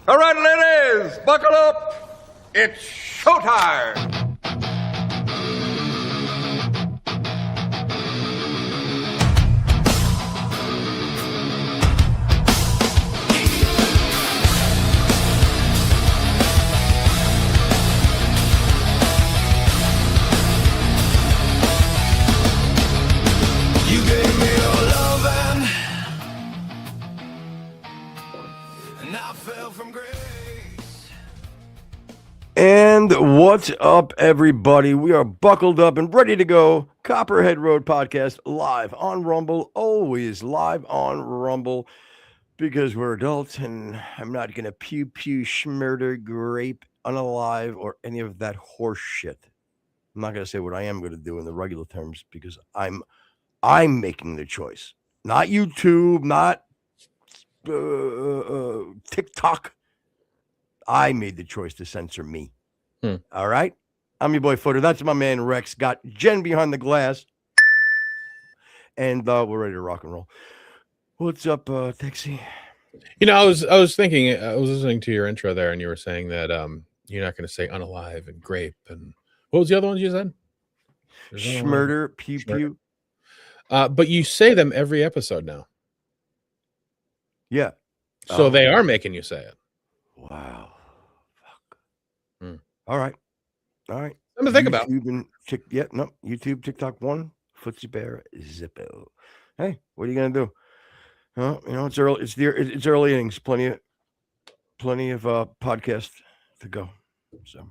All right, ladies, buckle up. It's showtime. You gave me your loving, and I fell from grace. And what's up, everybody? We are buckled up and ready to go. Copperhead Road Podcast live on Rumble, always live on Rumble, because we're adults and I'm not going to pew schmurder, grape, unalive, or any of that horse shit. I'm not going to say what I am going to do in the regular terms because I'm making the choice, not YouTube, not TikTok. I made the choice to censor me. All right. I'm your boy Footer. That's my man Rex. Got Jen behind the glass. And we're ready to rock and roll. What's up, Dixie? You know, I was thinking, I was listening to your intro there, and you were saying that you're not going to say unalive and grape, and what was the other ones you said? Schmurder, pew. But you say them every episode now. Yeah. So they are making you say it. Wow. Fuck. All right. Something to think about. YouTube, TikTok 1, Footsie Bear, Zippo. Hey, what are you gonna do? Well, you know, it's early. It's early innings. Plenty of podcasts to go. So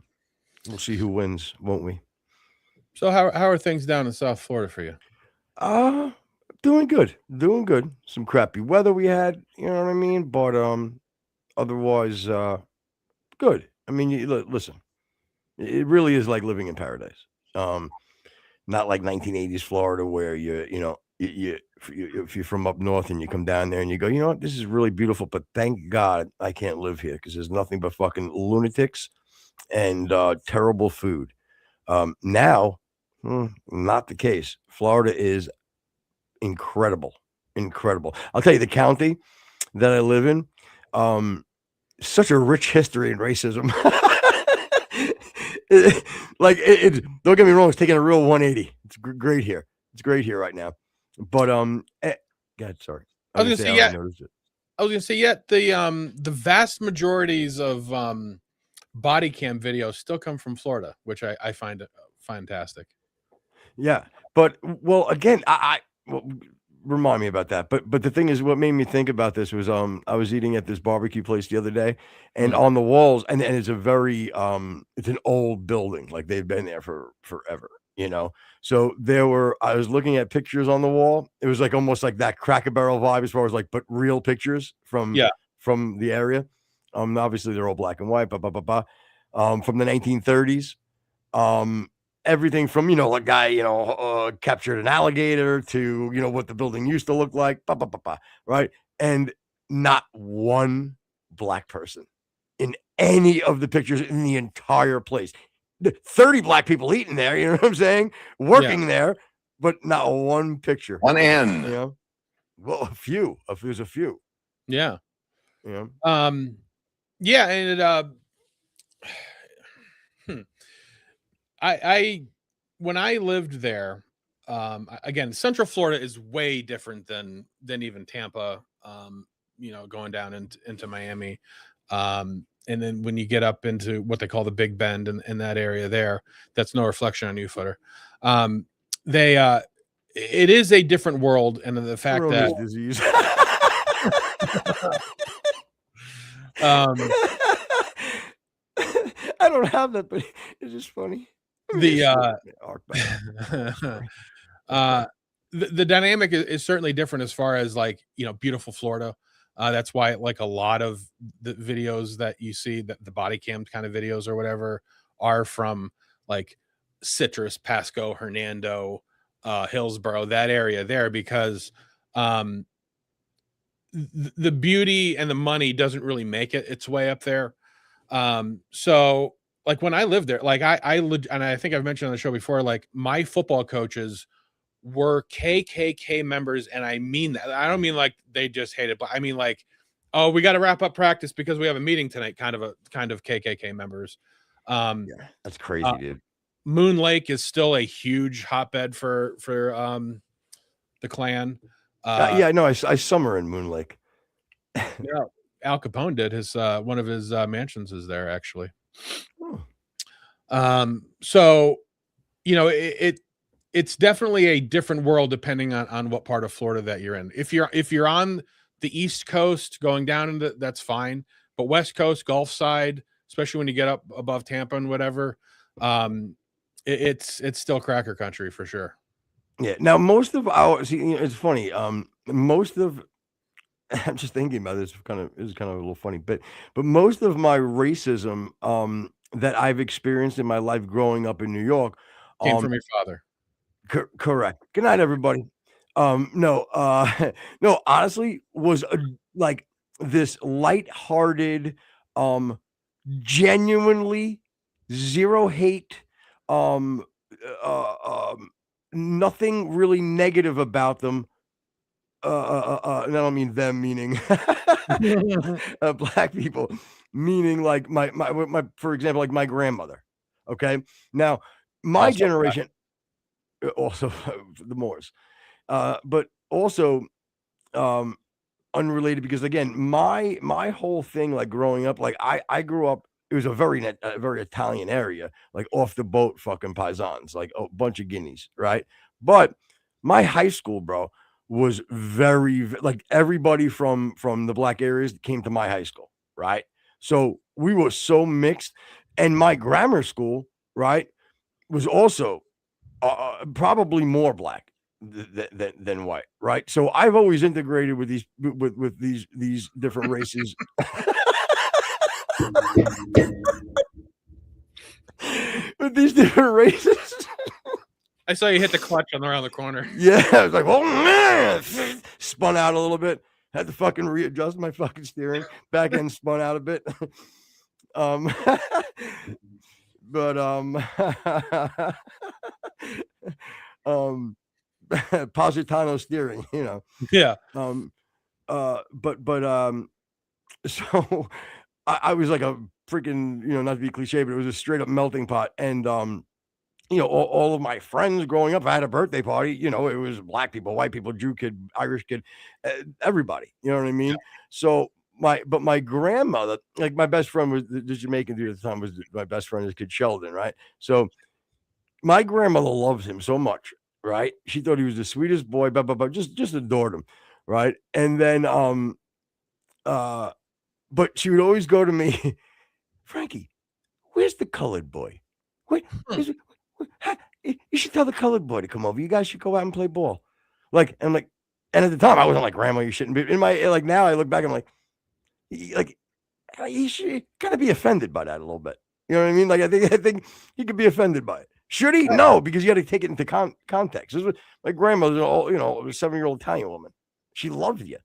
we'll see who wins, won't we? So how are things down in South Florida for you? Doing good. Some crappy weather we had, you know what I mean? But otherwise, good. I mean, listen, it really is like living in paradise. Not like 1980s Florida where if you're from up north and you come down there and you go, you know what, this is really beautiful, but thank God I can't live here because there's nothing but fucking lunatics and terrible food. Now, not the case. Florida is incredible. I'll tell you, the county that I live in, such a rich history in racism. Don't get me wrong, it's taking a real 180. It's great here. It's great here right now. But God, sorry. I was gonna say the vast majorities of body cam videos still come from Florida, which I find fantastic. Yeah, but well, again, remind me about that. But the thing is, what made me think about this was I was eating at this barbecue place the other day, and on the walls, and it's a very it's an old building, like they've been there for forever, you know. So I was looking at pictures on the wall. It was like almost like that Cracker Barrel vibe as far as but real pictures from the area. Obviously they're all black and white, from the 1930s. Everything from, a guy, captured an alligator to, what the building used to look like, right? And not one black person in any of the pictures in the entire place. 30 black people eating there, you know what I'm saying? Working there, but not one picture. One end. Well, a few. There's a few. Yeah. Yeah. And I when I lived there, again, Central Florida is way different than even Tampa, going down into Miami. And then when you get up into what they call the Big Bend and that area there, that's no reflection on you, Footer. It is a different world, and the fact that disease. I don't have that, but it's just funny. The dynamic is certainly different as far as beautiful Florida. That's why a lot of the videos that you see, that the body cam kind of videos or whatever, are from Citrus, Pasco, Hernando, Hillsborough, that area there, because the beauty and the money doesn't really make its way up there. So when I lived there, and I think I've mentioned on the show before, my football coaches were KKK members, and I mean that. I don't mean they just hated, but I mean Oh, we got to wrap up practice because we have a meeting tonight. Kind of KKK members. Yeah, that's crazy, dude. Moon Lake is still a huge hotbed for the Klan. Yeah, no, I summer in Moon Lake. Yeah, Al Capone did his one of his mansions is there actually. So you know it's definitely a different world depending on what part of Florida that you're in. If you're on the East Coast going down into, that's fine, but West Coast, Gulf side, especially when you get up above Tampa and whatever, it's still cracker country for sure. Yeah. Now, most of our it's funny. Most of I'm just thinking about this. Is kind of a little funny, but most of my racism that I've experienced in my life growing up in New York Came from your father. correct. Good night, everybody. No, no, honestly, was like this lighthearted, genuinely zero hate, um, nothing really negative about them. And I don't mean them, meaning black people, meaning like my, for example, like my grandmother. Okay, now my Also, generation, also the Moors. But also, unrelated because again, my whole thing, like growing up, like I grew up. It was a very Italian area, like off the boat, fucking paisans, like a bunch of guineas, right? But my high school, bro, was like everybody from the black areas came to my high school, right? So we were so mixed, and my grammar school, right, was also probably more black than white, right? So I've always integrated with these different races. With these different races. I saw you hit the clutch on around the corner. Yeah, I was like, oh man, spun out a little bit. Had to fucking readjust my fucking steering. Back end spun out a bit. But Positano steering, you know. Yeah. So I was like a freaking, not to be cliche, but it was a straight up melting pot. And all of my friends growing up, I had a birthday party, it was black people, white people, Jew kid, Irish kid, everybody, you know what I mean? Yeah. So my grandmother, like my best friend was the Jamaican dude at the time, was my best friend, his kid Sheldon, right? So my grandmother loves him so much, right? She thought he was the sweetest boy, just adored him, right? And then but she would always go to me, Frankie, where's the colored boy? Wait, you should tell the colored boy to come over. You guys should go out and play ball. And at the time I wasn't like, grandma, you shouldn't be. In my now I look back, I'm like he should kind of be offended by that a little bit. You know what I mean? Like I think he could be offended by it. Should he? No, because you got to take it into context. This was my grandmother's a 7-year-old Italian woman. She loved you.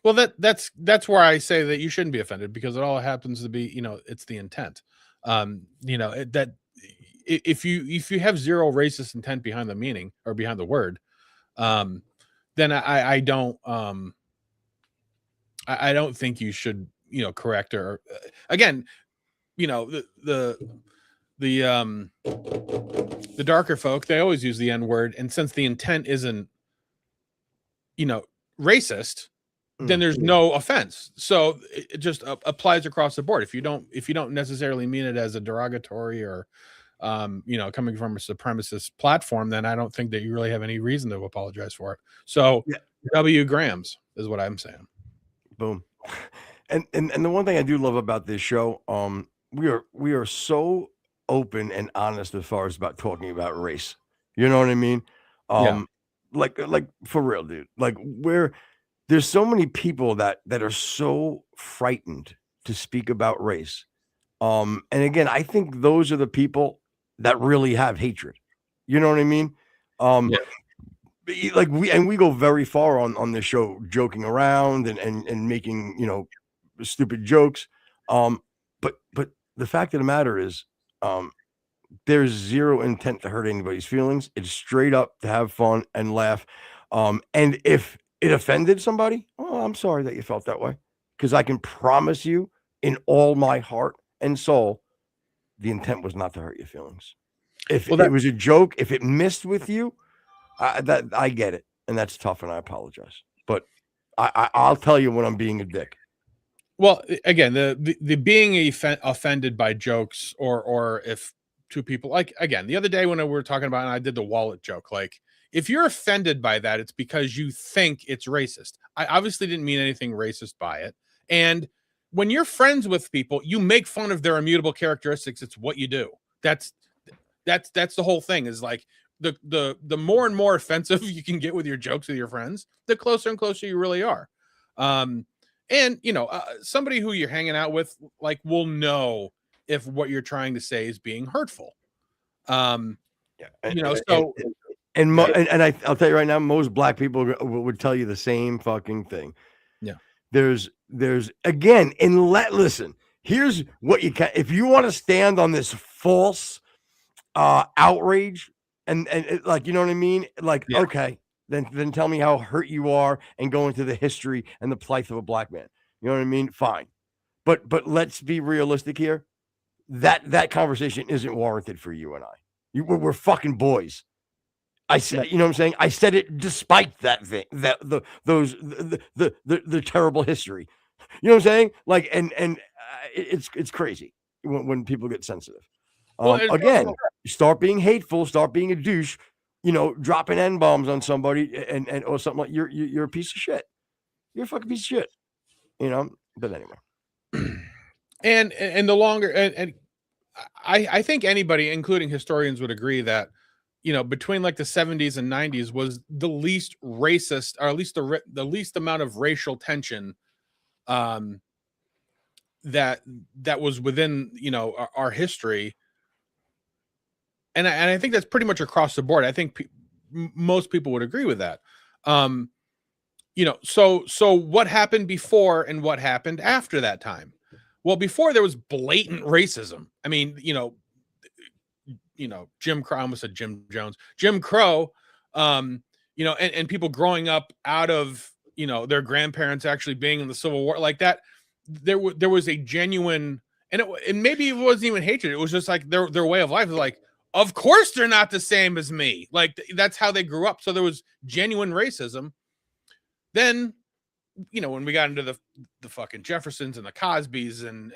Well, that's where I say that you shouldn't be offended because it all happens to be, it's the intent. That if you have zero racist intent behind the meaning or behind the word, then I don't think you should, correct or again, the darker folk, they always use the N word, and since the intent isn't, racist, then there's no offense. So it just applies across the board. If you don't necessarily mean it as a derogatory or coming from a supremacist platform, then I don't think that you really have any reason to apologize for it. So yeah. W grams is what I'm saying. Boom. And the one thing I do love about this show, we are so open and honest as far as about talking about race. You know what I mean? Yeah. Like for real, dude. Like there's so many people that are so frightened to speak about race. And again, I think those are the people that really have hatred. You know what I mean? Like we go very far on this show, joking around and making, stupid jokes. But the fact of the matter is, there's zero intent to hurt anybody's feelings. It's straight up to have fun and laugh. And if it offended somebody, I'm sorry that you felt that way, because I can promise you in all my heart and soul, the intent was not to hurt your feelings. If it was a joke, if it missed with you, that I get it, and that's tough, and I apologize. But I'll tell you when I'm being a dick. Well, again, the being offended by jokes, or if two people, like, again, the other day when we were talking about, and I did the wallet joke, like, if you're offended by that, it's because you think it's racist. I obviously didn't mean anything racist by it. And when you're friends with people, you make fun of their immutable characteristics. It's what you do. That's the whole thing, is like, the more and more offensive you can get with your jokes with your friends, the closer and closer you really are. And, somebody who you're hanging out with, like, will know if what you're trying to say is being hurtful. Yeah. So. I'll tell you right now, most black people would tell you the same fucking thing. Yeah. There's again, listen, here's what you can, if you want to stand on this false outrage and like, you know what I mean? Like, Yeah. Okay. Then tell me how hurt you are and go into the history and the plight of a black man. You know what I mean? Fine. But let's be realistic here. That conversation isn't warranted for you and I. We're fucking boys. I said, you know what I'm saying? I said it despite that thing, the terrible history. You know what I'm saying? Like, and it's crazy when people get sensitive. Again, start being hateful, start being a douche. Dropping N-bombs on somebody and or something like, you're a piece of shit. You're a fucking piece of shit. But anyway. And the longer, and I think anybody, including historians, would agree that, between like the 70s and 90s was the least racist, or at least the least amount of racial tension that was within, our history. And I think that's pretty much across the board. I think most people would agree with that. So what happened before and what happened after that time? Well, before there was blatant racism. I mean, Jim Crow, I almost said Jim Jones, Jim Crow, and people growing up out of, their grandparents actually being in the Civil War like that. There was a genuine, and maybe it wasn't even hatred. It was just like their way of life was like, of course they're not the same as me. Like, that's how they grew up. So there was genuine racism. Then, when we got into the fucking Jeffersons and the Cosbys and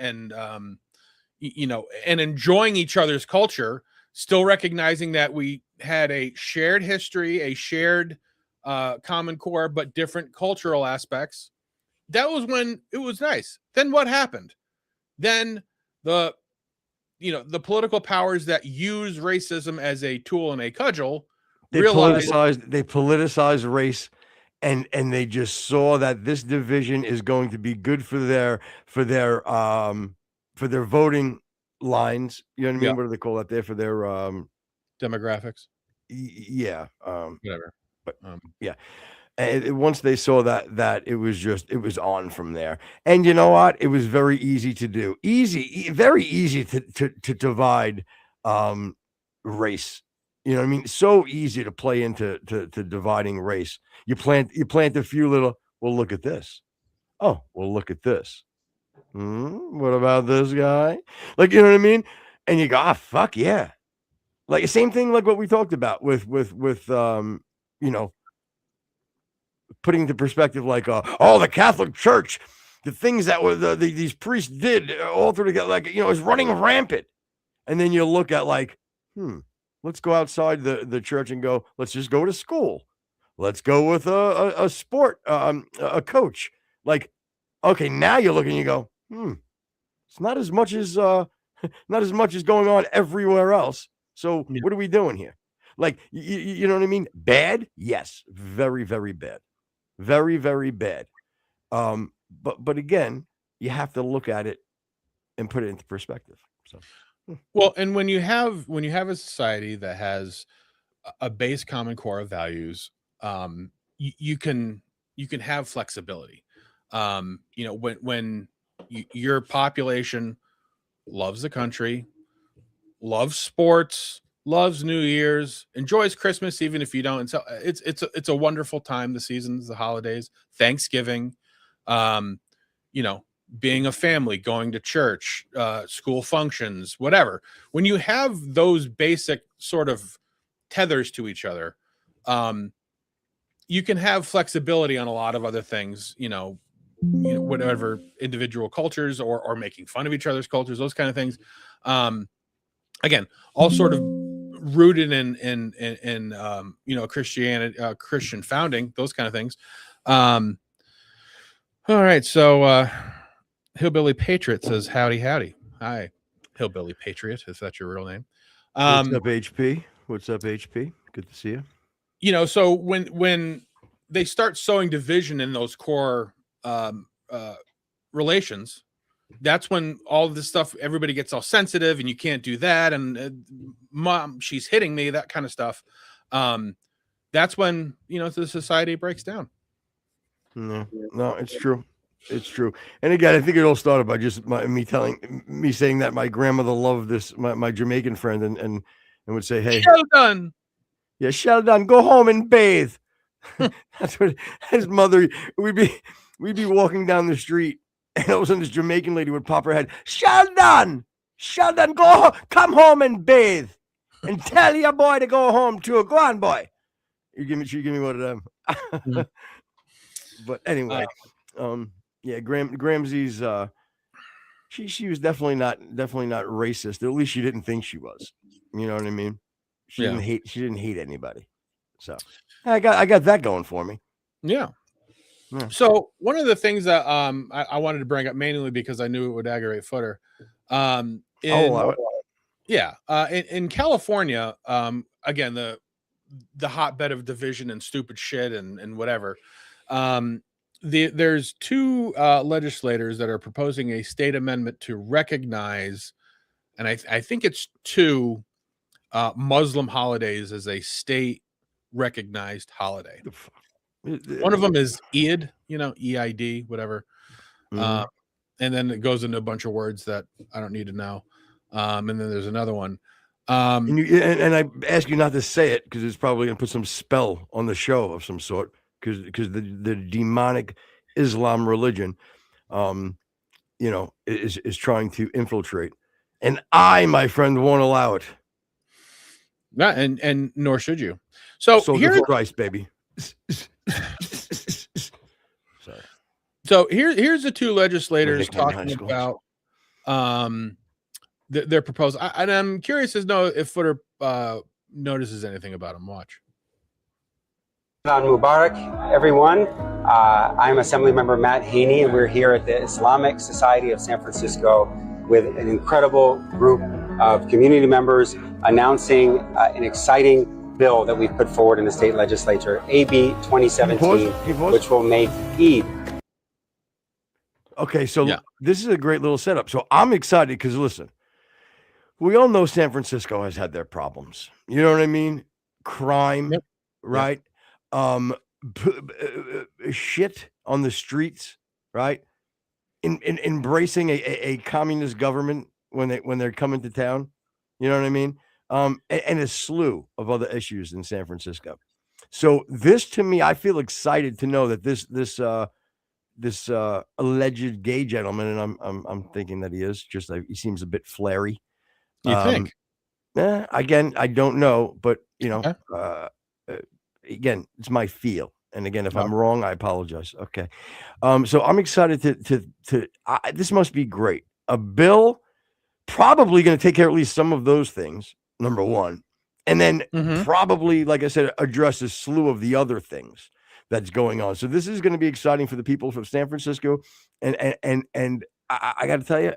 enjoying each other's culture, still recognizing that we had a shared history, a shared common core, but different cultural aspects. That was when it was nice. Then what happened? Then the political powers that use racism as a tool and a cudgel, they politicized race, and they just saw that this division is going to be good for their voting lines. You know what I mean? Yeah. What do they call that there for their demographics? Yeah. Whatever. But yeah. And once they saw that it was on from there. And you know what? It was very easy to do. Very easy to divide race. You know what I mean? So easy to play into dividing race. You plant a few little, well, look at this. Oh, well, look at this. What about this guy? Like, you know what I mean? And you go, fuck yeah. Like the same thing like what we talked about with putting into perspective, like, the Catholic Church, the things that were these priests did all through together, like, is running rampant. And then you look at like, let's go outside the church and go, let's just go to school. Let's go with a sport, a coach. Like, okay, now you look and you go, it's not as much as going on everywhere else. So What are we doing here? Like, you know what I mean? Bad? Yes. Very, very bad. Very, very bad. But again, you have to look at it and put it into perspective. So, well, and when you have a society that has a base common core of values, you can have flexibility. When your population loves the country, loves sports, loves New Year's, enjoys Christmas, even if you don't. And so it's a wonderful time, the seasons, the holidays, Thanksgiving. You know, being a family, going to church, school functions, whatever. When you have those basic sort of tethers to each other, you can have flexibility on a lot of other things, whatever individual cultures or making fun of each other's cultures, those kind of things. Again, all sort of rooted in Christianity, Christian founding, those kind of things. All right. So, Hillbilly Patriot says, howdy, howdy. Hi, Hillbilly Patriot, if that's your real name. What's up, HP? What's up, HP? Good to see you. So when they start sowing division in those core relations, that's when all of this stuff, everybody gets all sensitive and you can't do that. And mom, she's hitting me, that kind of stuff. That's when, the society breaks down. No, it's true. It's true. And again, I think it all started by just me saying that my grandmother loved this, my Jamaican friend, and would say, hey, Sheldon. Yeah, Sheldon, go home and bathe. That's what his mother, we'd be walking down the street, and all of a sudden this Jamaican lady would pop her head, Sheldon, come home and bathe, and tell your boy to go home too. Go on, boy. She give me one of them. Mm-hmm. But anyway, Gramsci's she was definitely not racist. At least she didn't think she was. You know what I mean? She didn't hate anybody. So I got that going for me. Yeah. So one of the things that I wanted to bring up mainly because I knew it would aggravate Footer. In California, again, the hotbed of division and stupid shit and whatever. There's two legislators that are proposing a state amendment to recognize, and I think it's two Muslim holidays as a state recognized holiday. One of them is Eid, EID, whatever. And then it goes into a bunch of words that I don't need to know. And then there's another one. And I ask you not to say it because it's probably going to put some spell on the show of some sort. Because the demonic Islam religion, is trying to infiltrate, and I, my friend, won't allow it. Yeah, and nor should you. So here's Christ, baby. Sorry. So here's the two legislators talking about their proposal, and I'm curious to know if Footer notices anything about them. Watch. Mubarak, everyone. I'm Assemblymember Matt Haney, and we're here at the Islamic Society of San Francisco with an incredible group of community members announcing an exciting bill that we've put forward in the state legislature, AB 2017, which will make Eid. Okay, so This is a great little setup. So I'm excited because, listen, we all know San Francisco has had their problems. You know what I mean? Crime, right? Yep. Shit on the streets, right? Embracing a communist government when they're coming to town, you know what I mean? And a slew of other issues in San Francisco. So this, to me, I feel excited to know that this alleged gay gentleman, and I'm thinking that he is, just like he seems a bit flary. You think? Again, I don't know, but again, it's my feel. And again, if I'm wrong, I apologize. Okay. So I'm excited to this must be great. A bill probably going to take care of at least some of those things, number one. And then probably, like I said, address a slew of the other things that's going on. So this is going to be exciting for the people from San Francisco. And I got to tell you,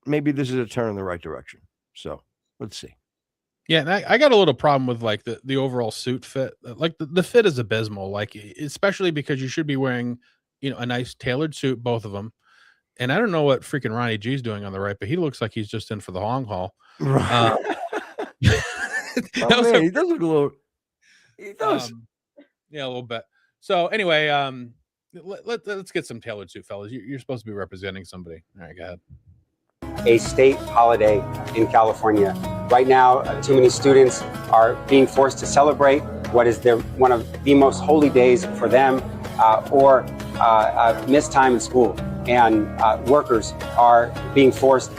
maybe this is a turn in the right direction. So let's see. Yeah, and I got a little problem with like the overall suit fit. Like the fit is abysmal, like especially because you should be wearing, a nice tailored suit, both of them. And I don't know what freaking Ronnie G's doing on the right, but he looks like he's just in for the long haul. Right. He does look a little. He does. Yeah, a little bit. So anyway, let's get some tailored suit, fellas. You're supposed to be representing somebody. All right, go ahead. A state holiday in California. Right now, too many students are being forced to celebrate what is one of the most holy days for them, or miss time in school, and workers are being forced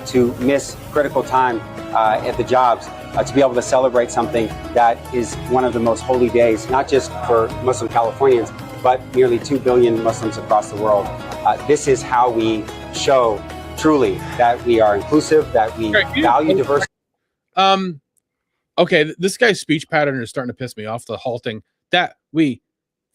to miss critical time at the jobs to be able to celebrate something that is one of the most holy days, not just for Muslim Californians, but nearly 2 billion Muslims across the world. This is how we show truly that we are inclusive, that we value diversity. Okay, this guy's speech pattern is starting to piss me off. The halting that we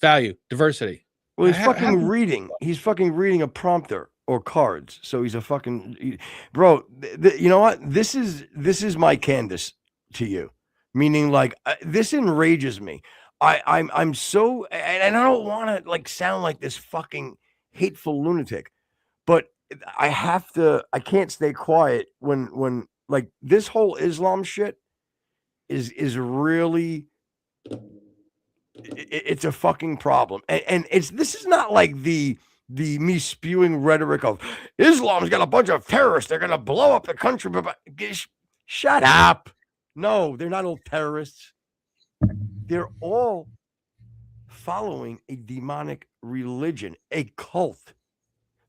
value diversity. Well, he's fucking reading. He's fucking reading a prompter or cards. So he's a fucking bro. You know what? This is my Candace to you, meaning like this enrages me. I'm so, and I don't want to like sound like this fucking hateful lunatic, but I can't stay quiet when like this whole Islam shit is really, it's a fucking problem. And this is not like the me spewing rhetoric of Islam's got a bunch of terrorists, they're gonna blow up the country. Shut up. No, they're not all terrorists. They're all following a demonic religion, a cult.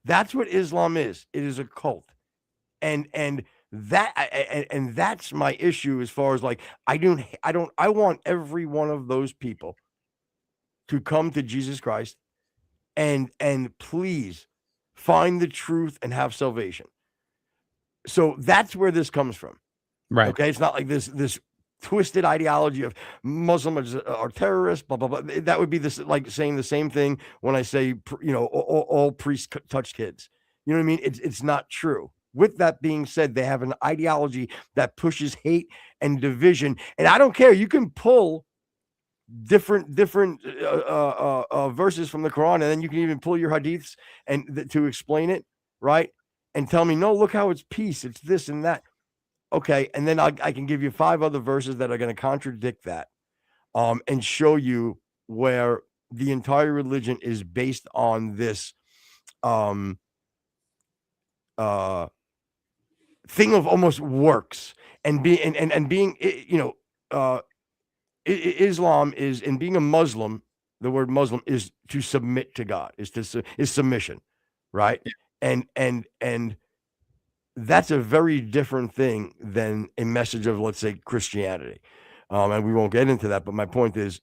That's what Islam is. It is a cult. And that's my issue as far as like I want every one of those people to come to Jesus Christ and please find the truth and have salvation. So that's where this comes from. Right. Okay. It's not like this twisted ideology of Muslims are terrorists, blah, blah, blah. That would be this like saying the same thing when I say, you know, all priests touch kids. You know what I mean? It's not true. With that being said, they have an ideology that pushes hate and division. And I don't care. You can pull different verses from the Quran, and then you can even pull your hadiths and to explain it, right? And tell me, no, look how it's peace. It's this and that. Okay, and then I can give you 5 other verses that are going to contradict that, and show you where the entire religion is based on this thing of almost works and being, you know, Islam is, and being a Muslim, the word Muslim is to submit to God, is submission, right? Yeah. And that's a very different thing than a message of, let's say, Christianity. And we won't get into that, but my point is,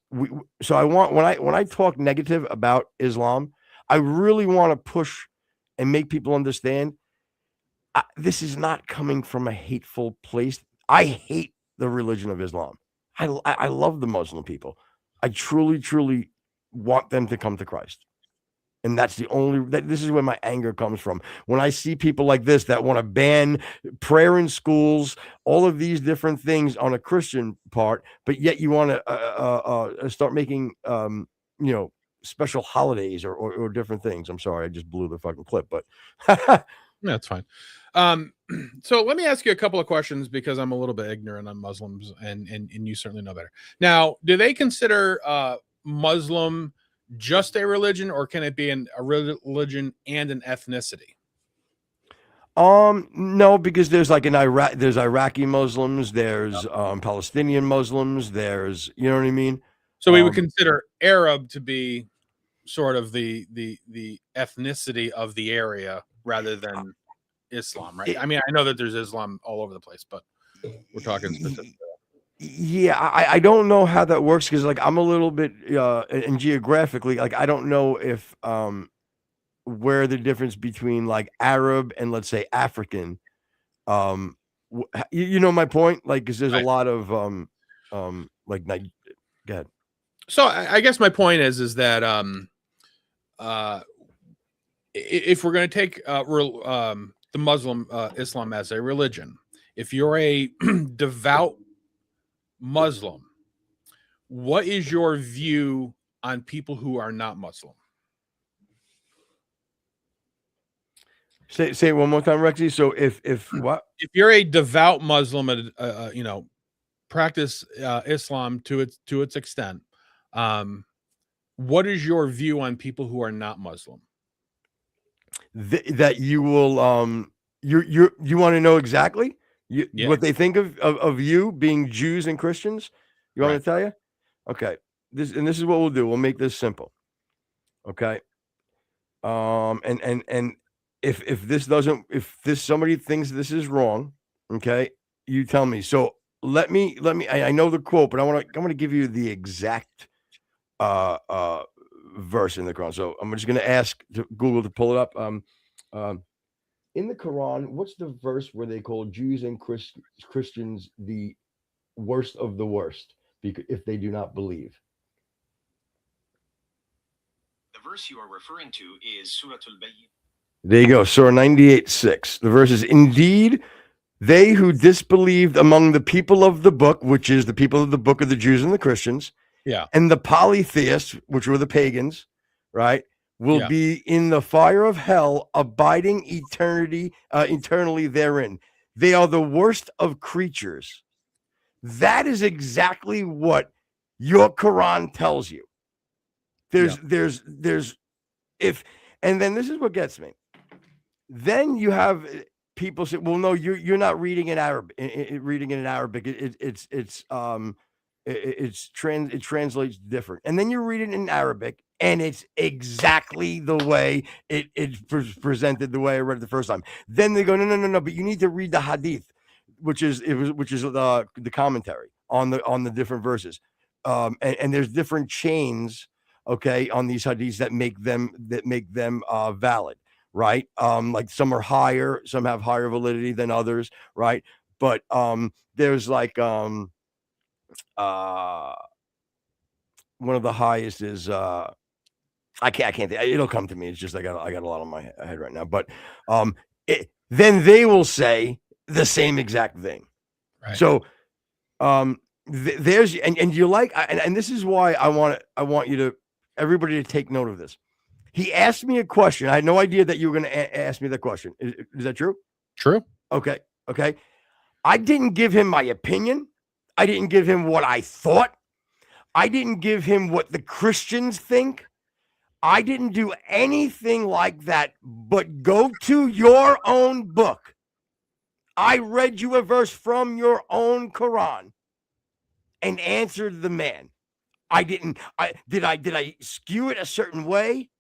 so I want, when I talk negative about Islam, I really want to push and make people understand this is not coming from a hateful place. I hate the religion of Islam. I love the Muslim people. I truly, truly want them to come to Christ. And that's this is where my anger comes from. When I see people like this that want to ban prayer in schools, all of these different things on a Christian part, but yet you want to start making, you know, special holidays or different things. I'm sorry, I just blew the fucking clip, but that's fine. So let me ask you a couple of questions because I'm a little bit ignorant on Muslims and you certainly know better. Now, do they consider Muslim just a religion, or can it be a religion and an ethnicity? No, because there's like there's Iraqi Muslims, there's Palestinian Muslims, there's, you know what I mean? So we would consider Arab to be sort of the ethnicity of the area rather than Islam, right? I mean, I know that there's Islam all over the place, but we're talking specifically. Yeah, I don't know how that works because like I'm a little bit and geographically, like I don't know if where the difference between like Arab and, let's say, African, you know my point, like because there's a lot of like go ahead. So I guess my point is that if we're going to take the Muslim Islam as a religion, if you're a devout Muslim, what is your view on people who are not Muslim? Say it one more time, Rexy. So if what? If you're a devout Muslim, you know, practice Islam to its extent, what is your view on people who are not Muslim? That you will you want to know exactly what they think of you being Jews and Christians? You want me to tell you? Okay. This is what we'll do. We'll make this simple. Okay. And if this doesn't, if this somebody thinks this is wrong, okay, you tell me. So let me. I know the quote, but I'm gonna give you the exact verse in the Quran. So I'm just gonna ask Google to pull it up. In the Quran, what's the verse where they call Jews and Christians the worst of the worst because if they do not believe? The verse you are referring to is Surah Al-Bayyin. There you go, Surah 98:6. The verse is, indeed, they who disbelieved among the people of the book, which is the people of the book of the Jews and the Christians, Yeah. and the polytheists, which were the pagans, right, will be in the fire of hell, abiding eternally therein. They are the worst of creatures. That is exactly what your Quran tells you. There's if, and then this is what gets me. Then you have people say, well, no, you're not reading in Arabic. Reading it in Arabic, it translates different. And then you read it in Arabic, and it's exactly the way it's presented, the way I read it the first time. Then they go, no, but you need to read the hadith, which is the commentary on the different verses. And there's different chains, okay, on these hadiths that make them valid, right? Like some are higher, some have higher validity than others, right? But there's like one of the highest is I can't think, it'll come to me. It's just I got a lot on my head right now. But then they will say the same exact thing. Right. So there's and you like and this is why I want you to everybody to take note of this. He asked me a question. I had no idea that you were going to ask me the question. Is that true? True. Okay. I didn't give him my opinion. I didn't give him what I thought. I didn't give him what the Christians think. I didn't do anything like that, but go to your own book. I read you a verse from your own Quran and answered the man. Did I skew it a certain way?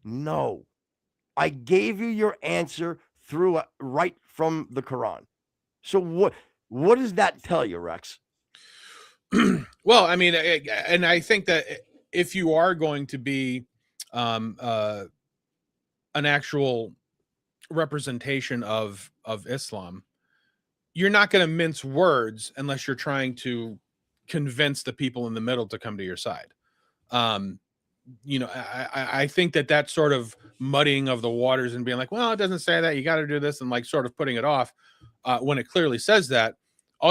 No. I gave you your answer through right from the Quran. So what does that tell you, Rex? Well, I mean, and I think that if you are going to be an actual representation of Islam, you're not going to mince words unless you're trying to convince the people in the middle to come to your side. I think that sort of muddying of the waters and being like, well, it doesn't say that, you got to do this, and like sort of putting it off when it clearly says that,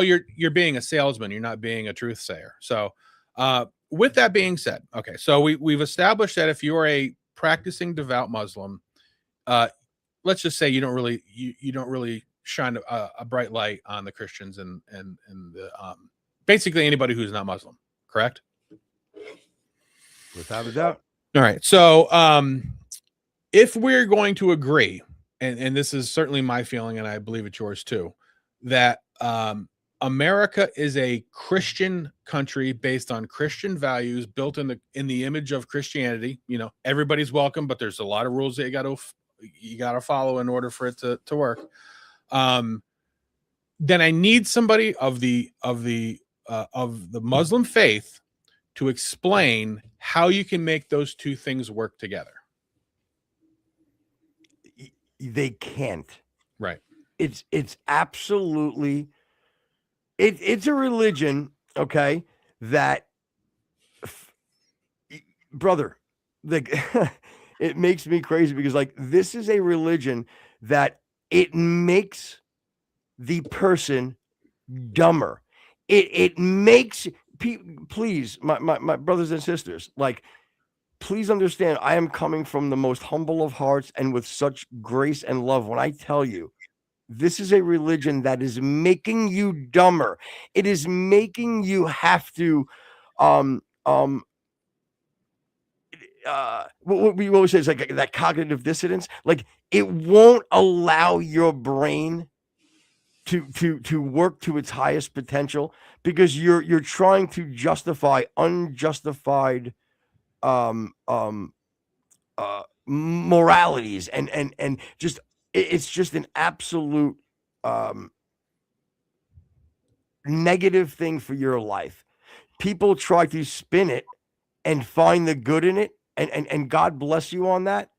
you're being a salesman, you're not being a truth sayer. So with that being said, okay, so we've established that if you're a practicing devout Muslim, let's just say you don't really shine a bright light on the Christians and the basically anybody who's not Muslim, correct? Without a doubt. All right. So if we're going to agree, and this is certainly my feeling, and I believe it's yours too, that America is a Christian country based on Christian values, built in the image of Christianity. You know, everybody's welcome, but there's a lot of rules that you got to follow in order for it to work. Then I need somebody of the Muslim faith to explain how you can make those two things work together. They can't. Right. It's absolutely, it's a religion, okay, that, brother, like, it makes me crazy because, like, this is a religion that it makes the person dumber. It makes people, please, my brothers and sisters, like, please understand, I am coming from the most humble of hearts and with such grace and love when I tell you, this is a religion that is making you dumber. It is making you have to, what we always say is like that cognitive dissonance. Like, it won't allow your brain to work to its highest potential because you're trying to justify unjustified moralities and just it's just an absolute negative thing for your life. People try to spin it and find the good in it, and God bless you on that.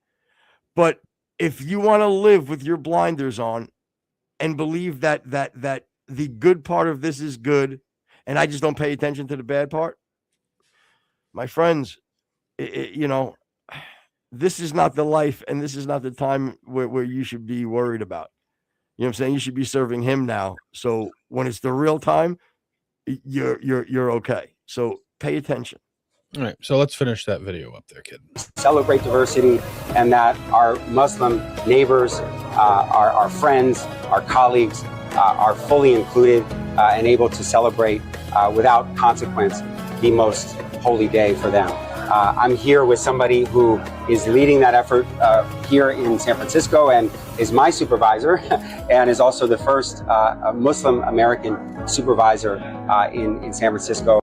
But if you want to live with your blinders on and believe that the good part of this is good, and I just don't pay attention to the bad part, my friends, you know, this is not the life, and this is not the time where you should be worried about. You know what I'm saying? You should be serving him now. So when it's the real time, you're okay. So pay attention. All right, so let's finish that video up there, kid. Celebrate diversity, and that our Muslim neighbors, our friends, our colleagues are fully included and able to celebrate without consequence the most holy day for them. I'm here with somebody who is leading that effort here in San Francisco and is my supervisor and is also the first Muslim American supervisor in San Francisco.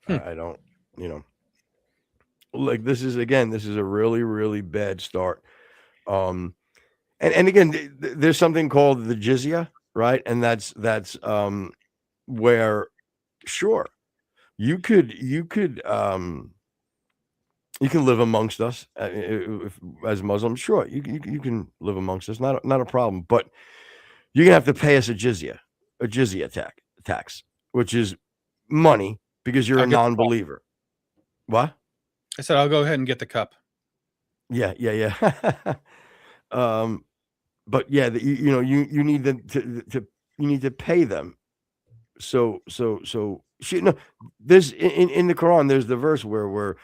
I don't, you know, like this is a really, really bad start. And again, there's something called the jizya, right? And that's where, sure, you can live amongst us as Muslims. Sure, you can live amongst us, not a problem. But you're gonna have to pay us a jizya tax, which is money because you're a non-believer. What? I said I'll go ahead and get the cup. Yeah. But yeah, you need to you need to pay them. So no, there's in the Quran, there's the verse where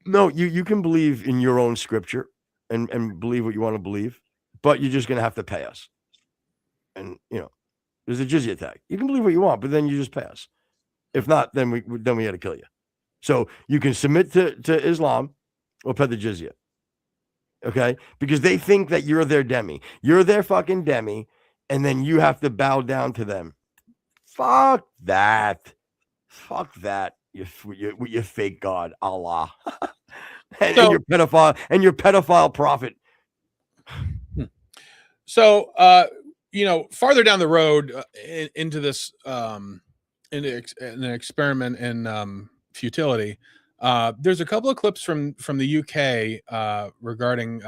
no, you can believe in your own scripture and believe what you want to believe, but you're just gonna have to pay us. And there's a jizya tag. You can believe what you want, but then you just pay us. If not, then we got to kill you. So you can submit to Islam or pay the jizya. Okay? Because they think that you're their demi. You're their fucking demi, and then you have to bow down to them. Fuck that. Fuck that. You fake God, Allah. and your pedophile prophet. So farther down the road into this into an experiment in futility, there's a couple of clips from the UK regarding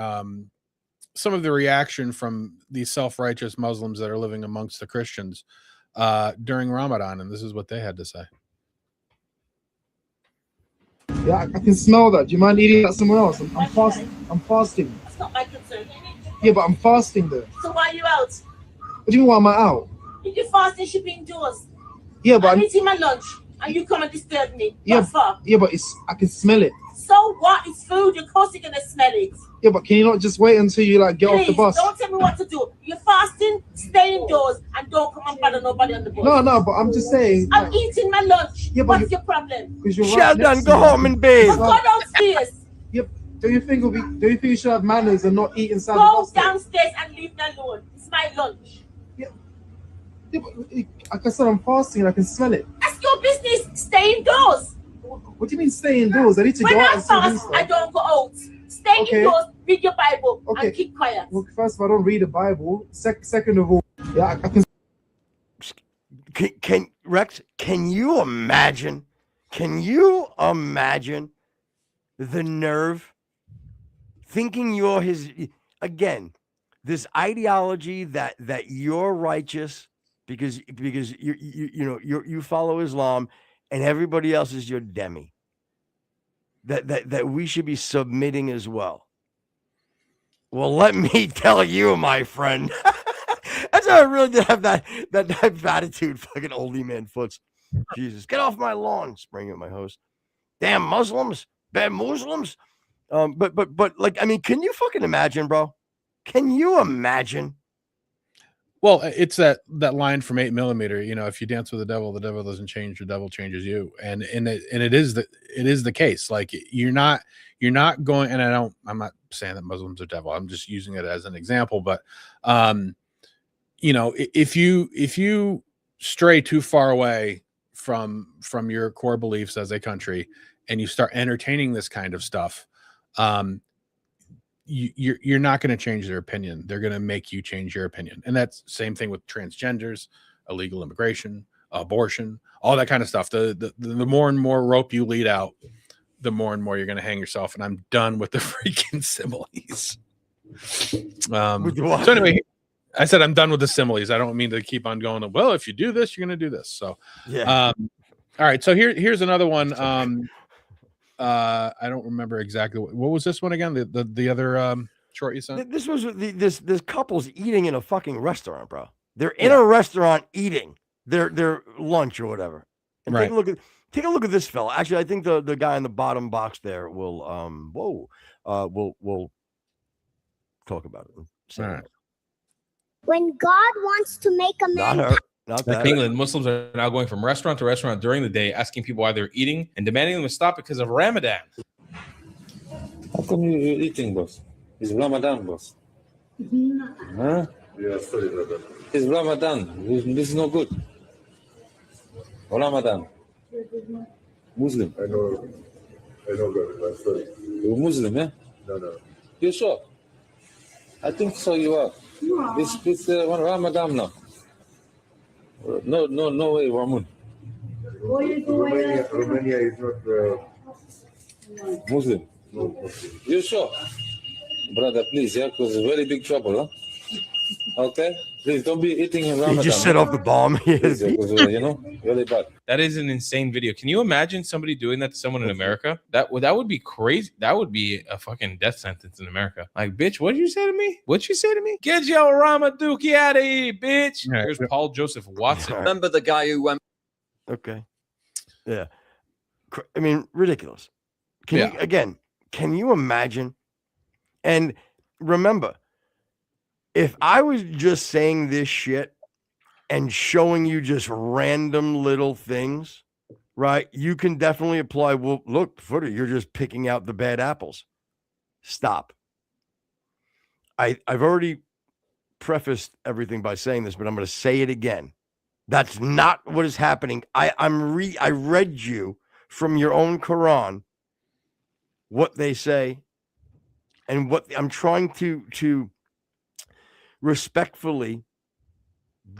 some of the reaction from these self-righteous Muslims that are living amongst the Christians during Ramadan, and this is what they had to say. Yeah, I can smell that. Do you mind eating that somewhere else? I'm fasting. I'm fasting. That's not my concern. Yeah, but I'm fasting though. So why are you out? What do you mean why am I out? If you're fasting, you should be indoors. Yeah, but I'm eating my lunch and you come and disturb me. Yeah, What for? yeah, but I can smell it. So what? It's food. Of course you're gonna smell it. Yeah, but can you not just wait until you get off the Please, bus? don't tell me what to do. You're fasting, stay indoors and don't come and bother nobody on the bus. No, but I'm just saying. I'm eating my lunch. Yeah, but what's your problem? Because you're Sheldon, next go to me. home and bathe. Well, go downstairs. Yep. Do you think you should have manners and not eat inside the Go bus? Stop? downstairs and leave me alone. It's my lunch. Yeah, but, like I said, I'm fasting and I can smell it. That's your business. Stay indoors. What do you mean stay indoors? I need to When go out I and see fast, stuff. I don't go out. Stay Okay. indoors, read your Bible, Okay. and keep quiet. Well, first of all, I don't read the Bible. Second of all, yeah, I can. Rex, can you imagine? Can you imagine the nerve thinking you're his again? This ideology that you're righteous because you follow Islam and everybody else is your demi. That we should be submitting as well. Well, let me tell you, my friend. That's how I really did have that type of attitude. Fucking oldie man foots. Jesus, get off my lawn, spraying at my host. Damn Muslims, bad Muslims. But like, I mean, can you fucking imagine, bro? Can you imagine? Well, it's that line from 8mm. If you dance with the devil doesn't change. The devil changes you, and it is the case. Like you're not going. And I'm not saying that Muslims are devil. I'm just using it as an example. But if you stray too far away from your core beliefs as a country, and you start entertaining this kind of stuff, you're not going to change their opinion. They're going to make you change your opinion. And that's same thing with transgenders, illegal immigration, abortion, all that kind of stuff. The more and more rope you lead out, the more and more you're going to hang yourself. And I'm done with the freaking similes. So anyway, I said I'm done with the similes. I don't mean to keep on going. Well, if you do this, you're going to do this. So Yeah. all right. So here's another one. I don't remember exactly what was this one again. The other short you sent. This was this couple's eating in a fucking restaurant, bro. They're in a restaurant eating their lunch or whatever. And Right. take a look at this fella. Actually, I think the guy in the bottom box there will we'll talk about it. All right. When God wants to make a man. Not her. Not Like that. England, Muslims are now going from restaurant to restaurant during the day, asking people why they're eating and demanding them to stop because of Ramadan. How come you're eating, boss? It's Ramadan, boss. Huh? Yeah, sorry, brother. It's Ramadan. This is no good. Ramadan. Muslim. I know, brother. I'm sorry. You're Muslim, eh? No. You sure? I think so. You are. It's Ramadan now. No way, Ramun. Romania is not Muslim. no Muslim. You sure? Brother, please, yeah, because it's very big trouble, huh? Okay? Please don't be eating in Ramadan. He just set off the bomb. Please, because, really bad. That is an insane video. Can you imagine somebody doing that to someone in America? That would be crazy. That would be a fucking death sentence in America. Like, bitch, what did you say to me? What'd you say to me? Get your Ramaduki out of here, bitch. Yeah. Here's Paul Joseph Watson. Remember the guy who went? Okay. Yeah. I mean, ridiculous. Can you imagine? And remember, if I was just saying this shit and showing you just random little things, right? You can definitely apply. Well, look, Footer, you're just picking out the bad apples. Stop. I've already prefaced everything by saying this, but I'm going to say it again. That's not what is happening. I read you from your own Quran what they say and what I'm trying to respectfully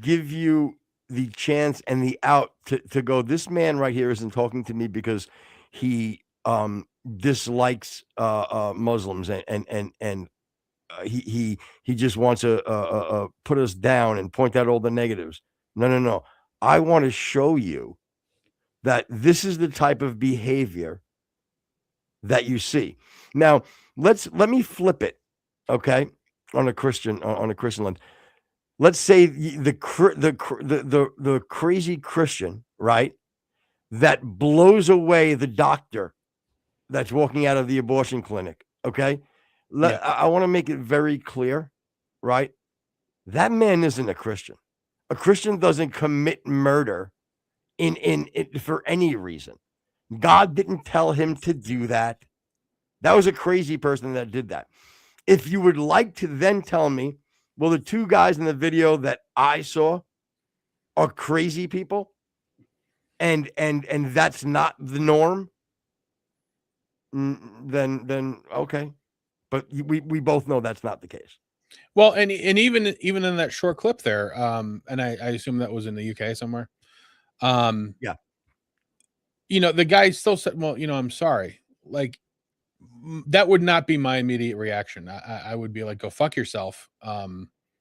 give you the chance and the out to go, this man right here isn't talking to me because he dislikes Muslims and he just wants to put us down and point out all the negatives. No. I want to show you that this is the type of behavior that you see. Now, let me flip it, okay? On a Christian lens. Let's say the crazy Christian, right? That blows away the doctor that's walking out of the abortion clinic, okay? I want to make it very clear, right? That man isn't a Christian. A Christian doesn't commit murder in for any reason. God didn't tell him to do that. That was a crazy person that did that. If you would like to then tell me, well, the two guys in the video that I saw are crazy people, and that's not the norm, then okay. But we both know that's not the case. Well, and even in that short clip there, and I assume that was in the UK somewhere. Yeah. The guy still said, well, I'm sorry. Like, that would not be my immediate reaction. I would be like, go fuck yourself.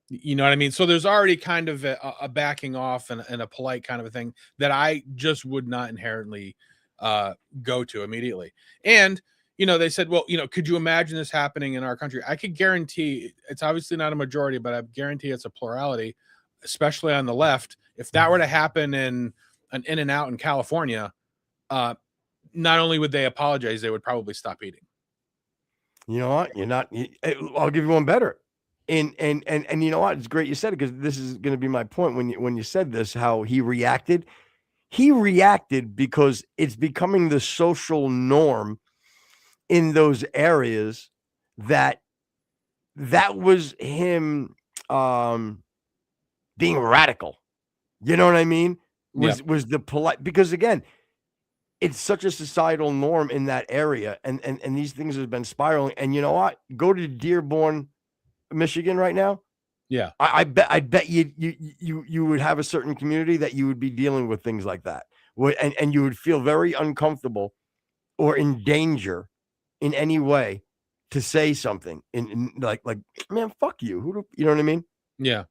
You know what I mean? So there's already kind of a backing off and a polite kind of a thing that I just would not inherently go to immediately. And, they said, well, could you imagine this happening in our country? I could guarantee it's obviously not a majority, but I guarantee it's a plurality, especially on the left. If that were to happen in an In-N-Out in California, not only would they apologize, they would probably stop eating. You know what? I'll give you one better. And you know what? It's great you said it, because this is going to be my point when you said this, how he reacted. He reacted because it's becoming the social norm in those areas that was him being radical. You know what I mean? was the polite, because again, it's such a societal norm in that area, and these things have been spiraling. And you know what? Go to Dearborn, Michigan right now. Yeah. I bet you would have a certain community that you would be dealing with things like that. And you would feel very uncomfortable or in danger in any way to say something in like, man, fuck you. You know what I mean? Yeah.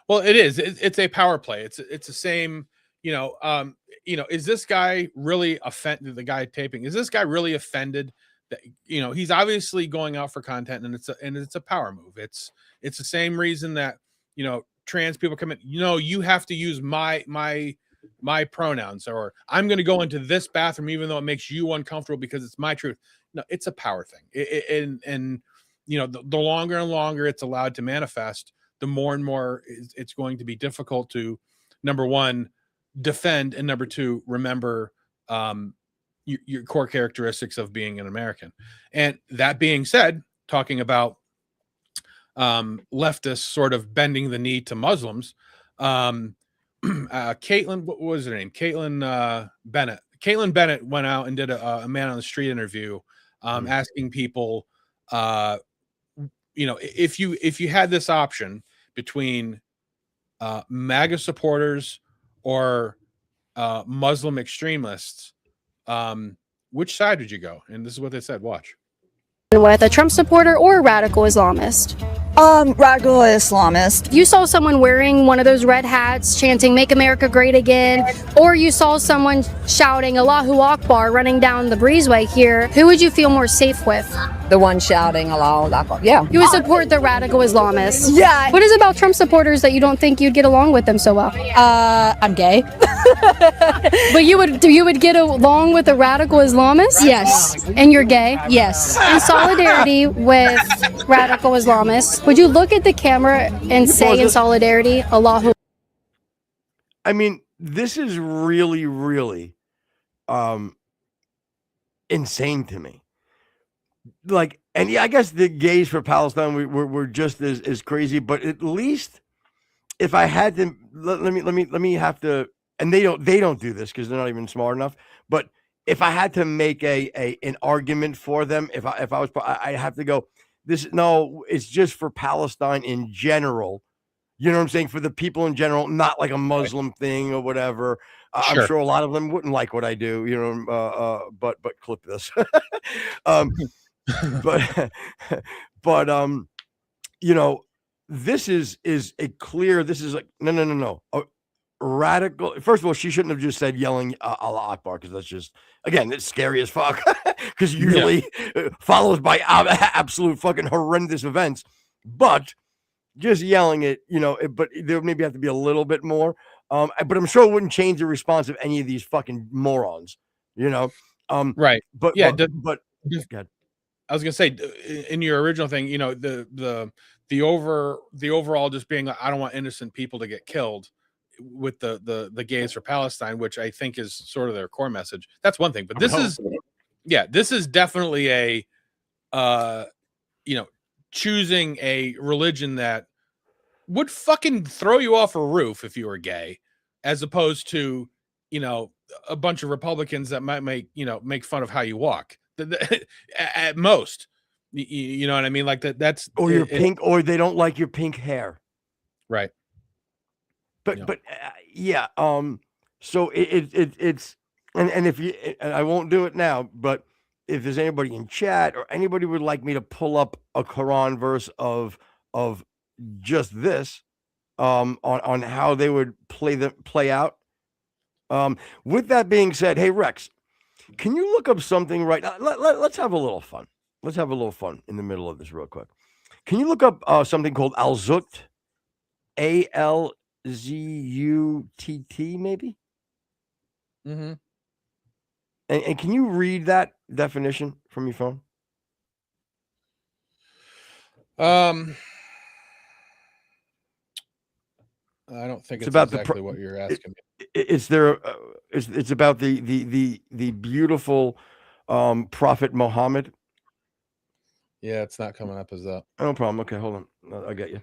Well, it is. It's a power play. It's the same, is this guy really offended, the guy taping? Is this guy really offended that, he's obviously going out for content, and it's a power move. It's the same reason that, trans people come in, you have to use my pronouns, or I'm going to go into this bathroom even though it makes you uncomfortable because it's my truth. No, it's a power thing. The longer and longer it's allowed to manifest, the more and more it's going to be difficult to, number one, defend, and number two, remember your core characteristics of being an American. And that being said, talking about leftists sort of bending the knee to Muslims, Caitlin, what was her name? Caitlin Bennett. Caitlin Bennett went out and did a man on the street interview, asking people, if you had this option between MAGA supporters or Muslim extremists, which side would you go? And this is what they said. Watch. With a Trump supporter or a radical Islamist? Radical Islamist. You saw someone wearing one of those red hats chanting "Make America Great Again," or you saw someone shouting "Allahu Akbar" running down the breezeway here. Who would you feel more safe with? The one shouting Allahu Akbar. Yeah. You would support the radical Islamists. Yeah. What is it about Trump supporters that you don't think you'd get along with them so well? I'm gay. But you would get along with the radical Islamists? Yes. And you're gay? Yes. In solidarity with radical Islamists, would you look at the camera and say in solidarity, Allahu? I mean, this is really, really insane to me. Like, and yeah, I guess the gays for Palestine were just as crazy, but at least if I had to, let me have to, and they don't do this because they're not even smart enough. But if I had to make an argument for them, if I was, I'd have to go, it's just for Palestine in general. You know what I'm saying? For the people in general, not like a Muslim thing or whatever. Sure. I'm sure a lot of them wouldn't like what I do, but clip this. This is a clear, this is like, no. A radical. First of all, she shouldn't have just said yelling Allah Akbar, because that's just, again, it's scary as fuck, because usually follows by absolute fucking horrendous events. But just yelling it, but there maybe have to be a little bit more. But I'm sure it wouldn't change the response of any of these fucking morons, Right. But yeah, but I was gonna say, in your original thing, the overall just being, I don't want innocent people to get killed, with the gays for Palestine, which I think is sort of their core message. That's one thing, but this is definitely a choosing a religion that would fucking throw you off a roof if you were gay, as opposed to a bunch of Republicans that might make fun of how you walk at most. You know what I mean? Like that's, or your pink, or they don't like your pink hair, right? But so it's and if you, and I won't do it now, but if there's anybody in chat or anybody would like me to pull up a Quran verse of just this, on how they would play out. With that being said, hey Rex, can you look up something right now? Let's have a little fun. Let's have a little fun in the middle of this real quick. Can you look up something called Al-Zut? ALZUTT maybe? Mm-hmm. And can you read that definition from your phone? I don't think it's about exactly what you're asking me. It's about the beautiful Prophet Muhammad. Yeah, it's not coming up as that. No problem. Okay, hold on. I'll get you.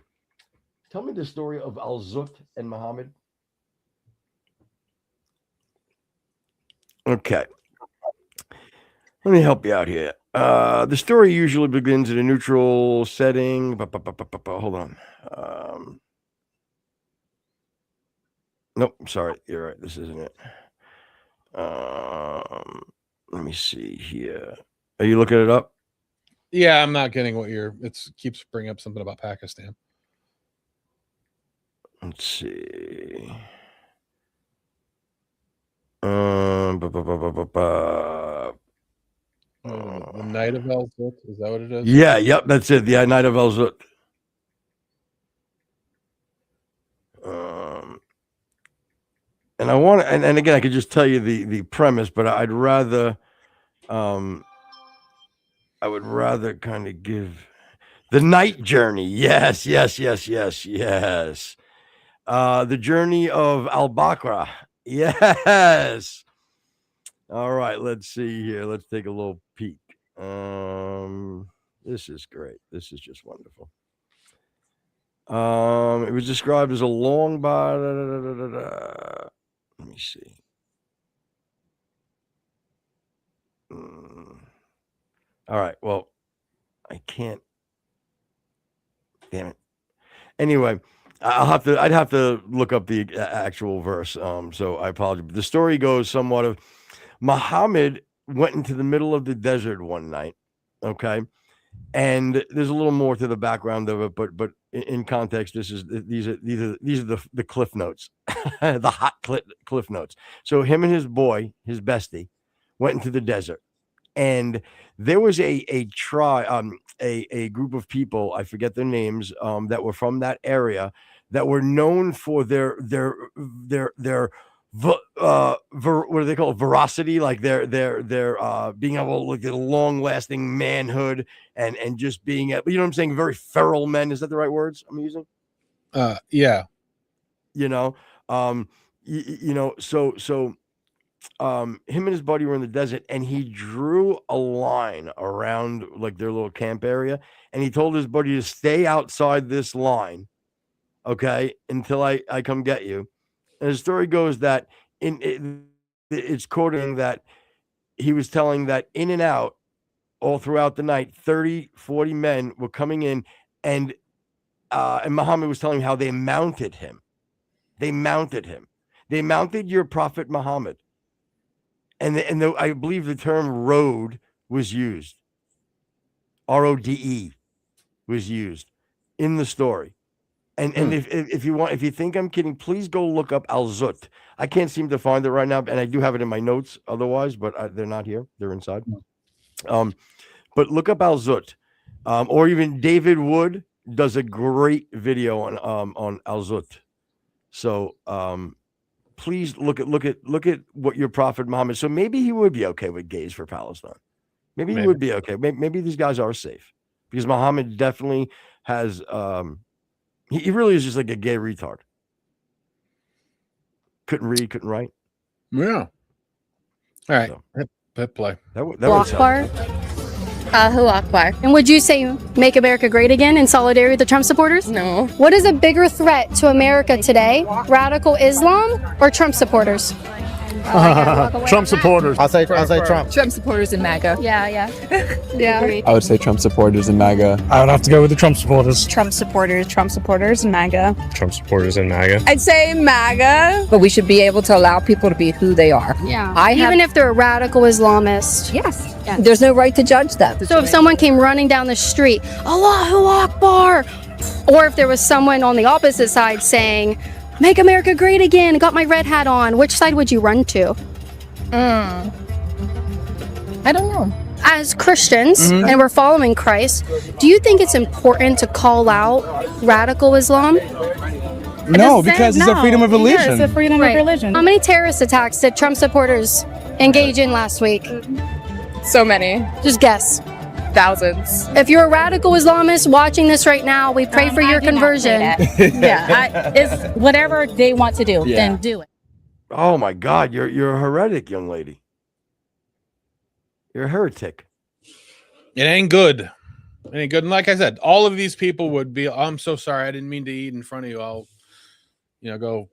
Tell me the story of Al-Zut and Muhammad. Okay. Let me help you out here. The story usually begins in a neutral setting. Hold on. Nope. Sorry. You're right. This isn't it. Let me see here. Are you looking it up? Yeah, I'm not getting what you're. It keeps bringing up something about Pakistan. Let's see. The Night of El Zut, is that what it is? Yeah, yep, that's it. The Night of El Zut. And I want to, and again, I could just tell you the premise, but I'd rather, I would rather kind of give the night journey. Yes. The journey of Al-Bakra. Yes. All right, let's see here. Let's take a little peek. This is great. This is just wonderful. It was described as a long let me see. All right. Well, I can't. Damn it. Anyway, I'd have to look up the actual verse. So I apologize. The story goes somewhat of Muhammad went into the middle of the desert one night. Okay. And there's a little more to the background of it, but in context, these are the cliff notes, the hot cliff notes. So him and his boy, his bestie, went into the desert, and there was a group of people, I forget their names, that were from that area that were known for their what do they call it? Veracity, like their being able to look at a long lasting manhood and just being, you know what I'm saying, very feral men. Is that the right words I'm using? Yeah. You know, so him and his buddy were in the desert, and he drew a line around like their little camp area, and he told his buddy to stay outside this line, okay, until I come get you. And the story goes that it's quoting that he was telling that in and out all throughout the night, 30, 40 men were coming in, and Muhammad was telling how they mounted him. They mounted your prophet Muhammad. And I believe the term road was used. RODE was used in the story. And if you think I'm kidding, please go look up Al Zut. I can't seem to find it right now, and I do have it in my notes otherwise, but they're not here. They're inside. But look up Al Zut, or even David Wood does a great video on Al Zut. So please look at what your prophet Muhammad. So maybe he would be okay with gays for Palestine. Maybe he would be okay. Maybe these guys are safe, because Muhammad definitely has. He really is just like a gay retard. Couldn't read, couldn't write. Yeah. All right. So, hit play. That was Akbar. Allahu Akbar. And would you say make America great again in solidarity with the Trump supporters? No. What is a bigger threat to America today? Radical Islam or Trump supporters? Trump supporters. I'll say Trump. Trump supporters in MAGA. Yeah. I would say Trump supporters in MAGA. I would have to go with the Trump supporters. Trump supporters in MAGA. Trump supporters in MAGA. I'd say MAGA. But we should be able to allow people to be who they are. Yeah. Even if they're a radical Islamist. Yes. There's no right to judge them. So if someone came running down the street, Allahu Akbar, or if there was someone on the opposite side saying, make America great again, got my red hat on, which side would you run to? I don't know. As Christians, and we're following Christ, do you think it's important to call out radical Islam? No, because it's a freedom of religion. Yeah, it's a freedom of religion. How many terrorist attacks did Trump supporters engage in last week? So many. Just guess. Thousands. If you're a radical Islamist watching this right now, we pray for your conversion. It's whatever they want to do, then do it. Oh my God, you're a heretic, young lady. You're a heretic. It ain't good. It ain't good. And like I said, all of these people would be, I'm so sorry, I didn't mean to eat in front of you. I'll, go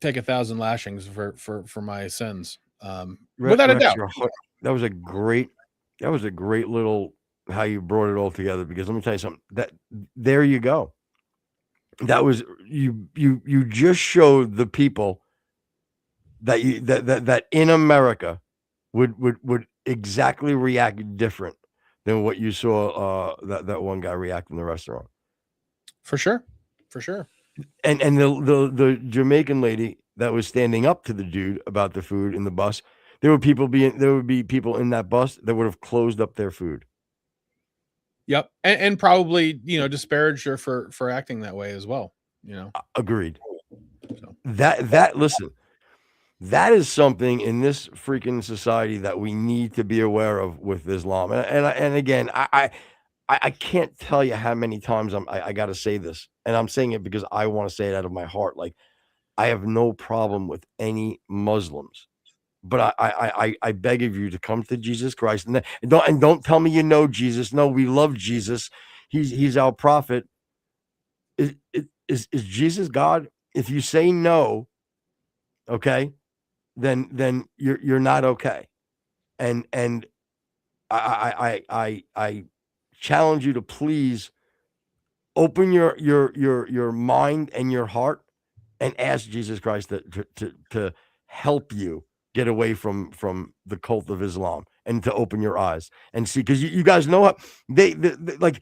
take 1,000 lashings for my sins. Rex, Without a doubt. that was a great little how you brought it all together, because let me tell you something, that there you go. That was you just showed the people that that in America would exactly react different than what you saw that one guy react in the restaurant. For sure. And the Jamaican lady that was standing up to the dude about the food in the bus, there would be people in that bus that would have closed up their food. Yep. And probably, disparaged her for acting that way as well. Agreed. So. Listen, that is something in this freaking society that we need to be aware of with Islam. And again, I can't tell you how many times I got to say this, and I'm saying it because I want to say it out of my heart. Like, I have no problem with any Muslims, but I beg of you to come to Jesus Christ, and don't tell me you know Jesus. No, we love Jesus. He's our prophet. Is Jesus God? If you say no, okay, then you're not okay. And I challenge you to please open your mind and your heart and ask Jesus Christ to help you get away from the cult of Islam, and to open your eyes and see, because you guys know what they like.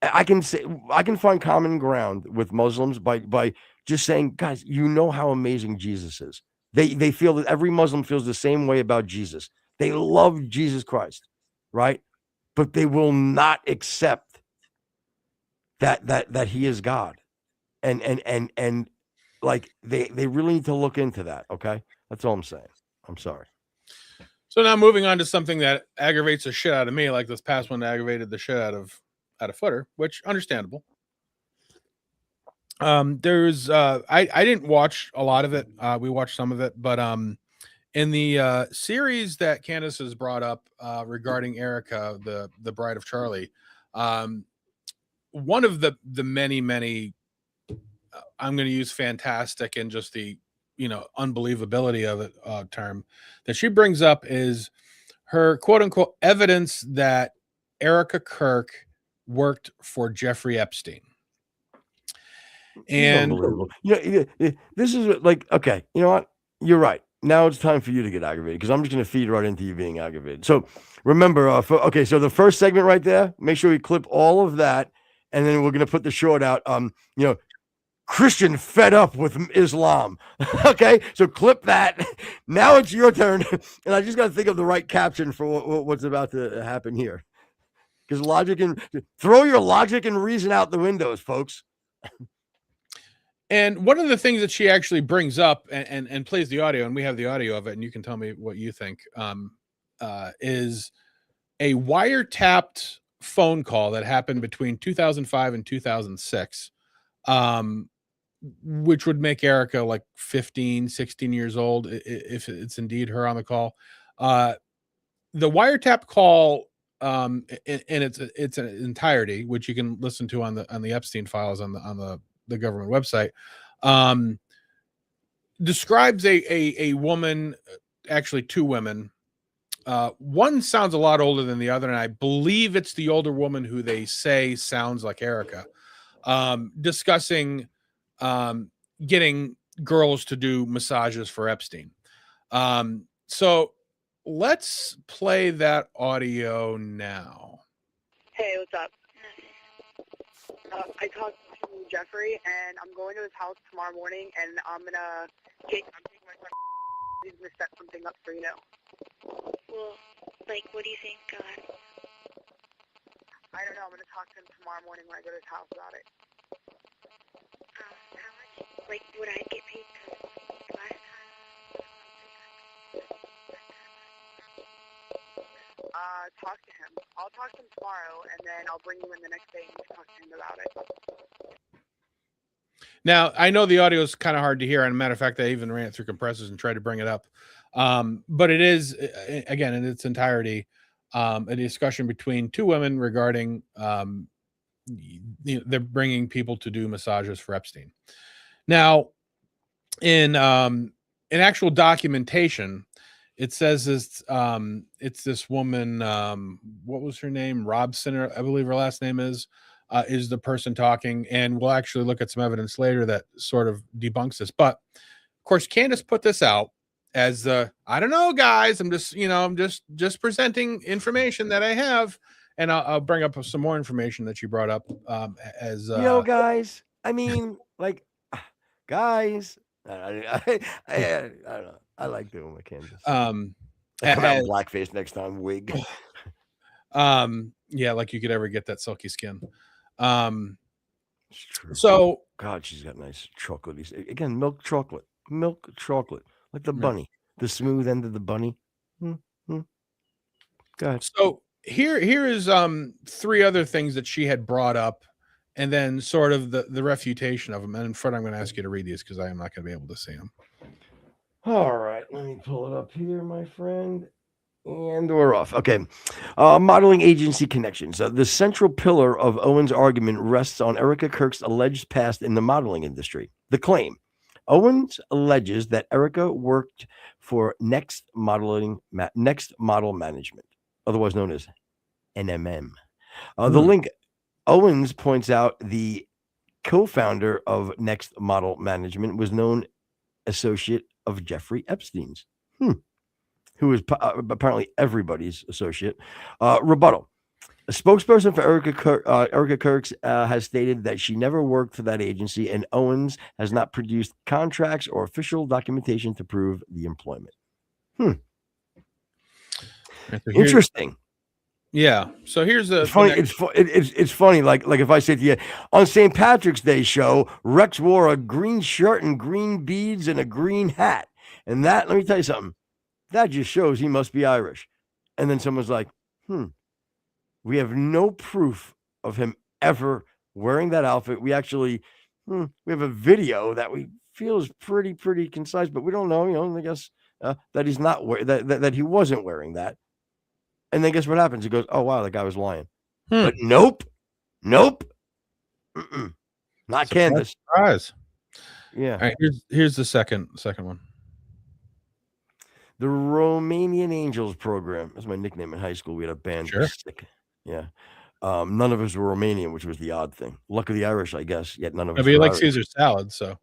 I can find common ground with Muslims by just saying, guys, you know how amazing Jesus is. They feel that every Muslim feels the same way about Jesus. They love Jesus Christ, right? But they will not accept that he is God. And like they really need to look into that, okay? That's all I'm saying. I'm sorry. So now moving on to something that aggravates the shit out of me, like this past one aggravated the shit out of Footer, which understandable. There's I didn't watch a lot of it. We watched some of it, but in the series that Candace has brought up regarding Erika, the bride of Charlie, one of the many I'm going to use fantastic and just the unbelievability of it term that she brings up is her quote unquote evidence that Erika Kirk worked for Jeffrey Epstein. And this is like, okay, you know what? You're right. Now it's time for you to get aggravated, because I'm just going to feed right into you being aggravated. So remember, so the first segment right there, make sure you clip all of that, and then we're going to put the short out. Christian fed up with Islam. Okay, so clip that. Now it's your turn, and I just got to think of the right caption for what's about to happen here. Because throw your logic and reason out the windows, folks. And one of the things that she actually brings up and plays the audio, and we have the audio of it, and you can tell me what you think, is a wiretapped phone call that happened between 2005 and 2006, which would make Erika like 15, 16 years old, if it's indeed her on the call. The wiretapped call, in its entirety, which you can listen to on the Epstein files on the government website, describes a woman, actually two women. One sounds a lot older than the other, and I believe it's the older woman who they say sounds like Erika, discussing getting girls to do massages for Epstein. So let's play that audio now. Hey, what's up? I talked to Jeffrey, and I'm going to his house tomorrow morning, and I'm taking my son. He's gonna set something up for Well, like, what do you think? I don't know. I'm gonna talk to him tomorrow morning when I go to his house about it. How much? Like, would I get paid? Last time. Talk to him. I'll talk to him tomorrow, and then I'll bring you in the next day and talk to him about it. Now, I know the audio is kind of hard to hear. And a matter of fact, I even ran it through compressors and tried to bring it up. But it is, again, in its entirety, a discussion between two women regarding they're bringing people to do massages for Epstein. Now, in actual documentation, it says it's this woman, what was her name? Robson, I believe her last name is the person talking, and we'll actually look at some evidence later that sort of debunks this. But of course, Candace put this out as I don't know, guys. I'm just presenting information that I have, and I'll bring up some more information that you brought up as guys. I mean, like, guys. I don't know. I like doing with Candace. Come out blackface next time, wig. Yeah, like you could ever get that silky skin. It's true. So God, she's got nice chocolate. Again, milk chocolate, like the bunny, the smooth end of the bunny. Mm-hmm. Go ahead. So here is 3 other things that she had brought up, and then sort of the refutation of them. And in front, I'm going to ask you to read these because I am not going to be able to see them. All right, let me pull it up here, my friend. And we're off. Okay. Modeling agency connections. The central pillar of Owens' argument rests on Erika Kirk's alleged past in the modeling industry. The claim: Owens alleges that Erika worked for Next Model Management, otherwise known as NMM. The link: Owens points out the co-founder of Next Model Management was known associate of Jeffrey Epstein's. Who is apparently everybody's associate. Rebuttal. A spokesperson for Erika Kirk has stated that she never worked for that agency, and Owens has not produced contracts or official documentation to prove the employment. Interesting. Yeah. So here's it's funny. It's funny. Like if I say to you on St. Patrick's Day show, Rex wore a green shirt and green beads and a green hat, and that, let me tell you something. That just shows he must be Irish. And then someone's like, we have no proof of him ever wearing that outfit. We actually, we have a video that we feel is pretty concise, but we don't know, I guess that he's not that he wasn't wearing that. And then guess what happens? He goes, oh, wow, that guy was lying. But nope. Not Candace. Surprise. Yeah. All right, here's the second one. The Romanian Angels program. That's my nickname in high school. We had a band. Sure. Yeah. None of us were Romanian, which was the odd thing. Luck of the Irish, I guess. Yet none of us. Maybe you like Irish. Caesar salad, so.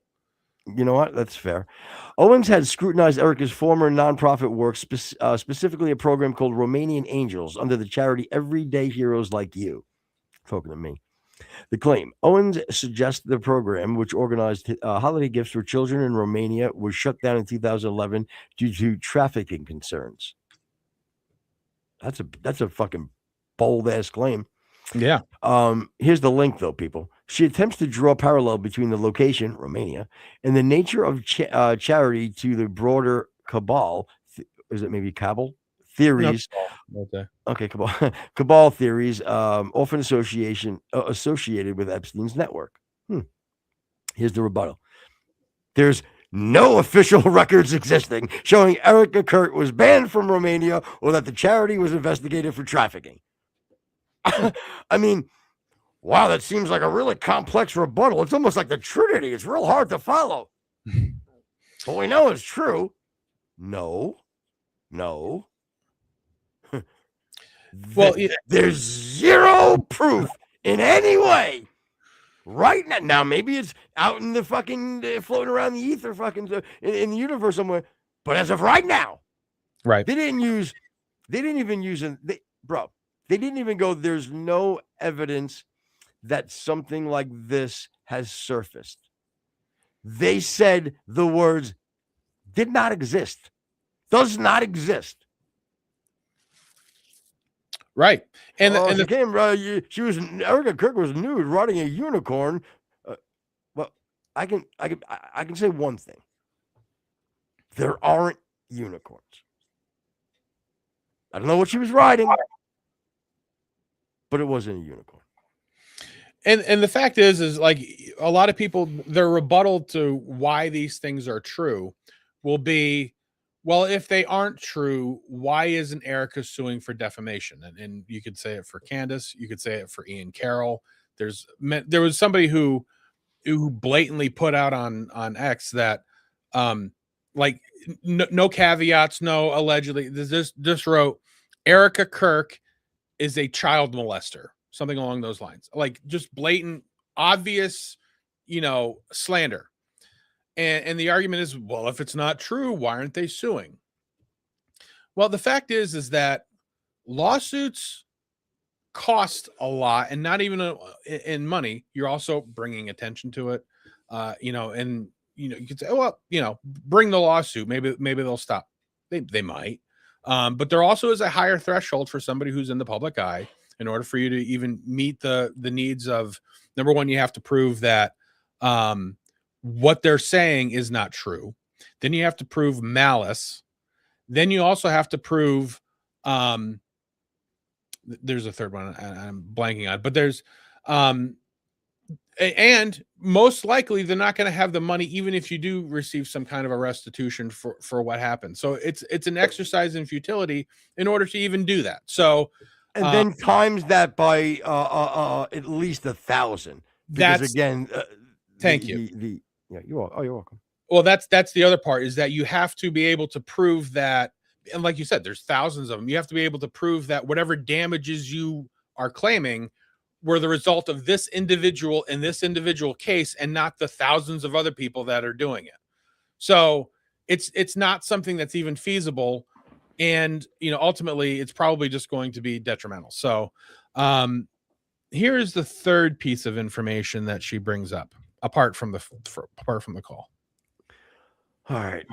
You know what? That's fair. Owens had scrutinized Erika's former nonprofit work, specifically a program called Romanian Angels under the charity Everyday Heroes Like You. Talking to me. The claim: Owens suggests the program, which organized holiday gifts for children in Romania, was shut down in 2011 due to trafficking concerns. That's a fucking bold ass claim. Yeah. Here's the link, though, people. She attempts to draw a parallel between the location, Romania, and the nature of charity to the broader cabal. Is it maybe cabal? Theories. Okay, cabal theories, often associated with Epstein's network. Here's the rebuttal. There's no official records existing showing Erika Kirk was banned from Romania or that the charity was investigated for trafficking. I mean, wow, that seems like a really complex rebuttal. It's almost like the Trinity. It's real hard to follow. But we know it's true. No. Well, there's zero proof in any way right now. Now, maybe it's out in the fucking floating around the ether, fucking in the universe somewhere. But as of right now, right? They didn't even use they didn't even go. There's no evidence that something like this has surfaced. They said the words did not exist, does not exist. Right. And she was Erika Kirk was nude riding a unicorn. Well, I can say one thing. There aren't unicorns. I don't know what she was riding, but it wasn't a unicorn. And the fact is like a lot of people, their rebuttal to why these things are true will be, well, if they aren't true, why isn't Erika suing for defamation? And you could say it for Candace, you could say it for Ian Carroll. There was somebody who blatantly put out on X that Like no caveats, no allegedly. This wrote Erika Kirk is a child molester, something along those lines. Like just blatant, obvious, slander. And the argument is, well, if it's not true, why aren't they suing? Well, the fact is that lawsuits cost a lot, and not even in money. You're also bringing attention to it, and you could say, well, bring the lawsuit. Maybe they'll stop. They might, but there also is a higher threshold for somebody who's in the public eye in order for you to even meet the needs of, number one, you have to prove that what they're saying is not true. Then you have to prove malice. Then you also have to prove there's a third one I'm blanking on, but there's and most likely they're not going to have the money even if you do receive some kind of a restitution for what happened. So it's an exercise in futility in order to even do that. So and then times that by at least 1,000. Because again, thank you. You're welcome. Well, that's the other part, is that you have to be able to prove that, and like you said, there's thousands of them. You have to be able to prove that whatever damages you are claiming were the result of this individual in this individual case, and not the thousands of other people that are doing it. So it's not something that's even feasible, and ultimately it's probably just going to be detrimental. So here is the third piece of information that she brings up, apart from the call. All right.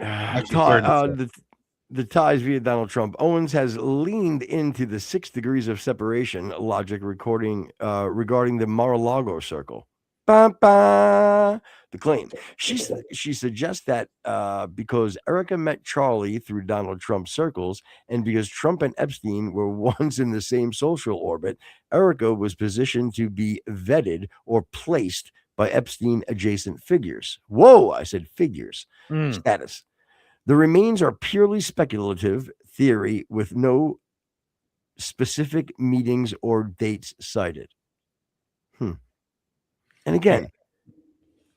The ties via Donald Trump. Owens has leaned into the 6 degrees of separation logic regarding the Mar-a-Lago circle. The claim. She suggests that because Erika met Charlie through Donald Trump's circles, and because Trump and Epstein were once in the same social orbit, Erika was positioned to be vetted or placed by Epstein adjacent figures. Whoa, I said figures. Status. The remains are purely speculative theory with no specific meetings or dates cited. And again,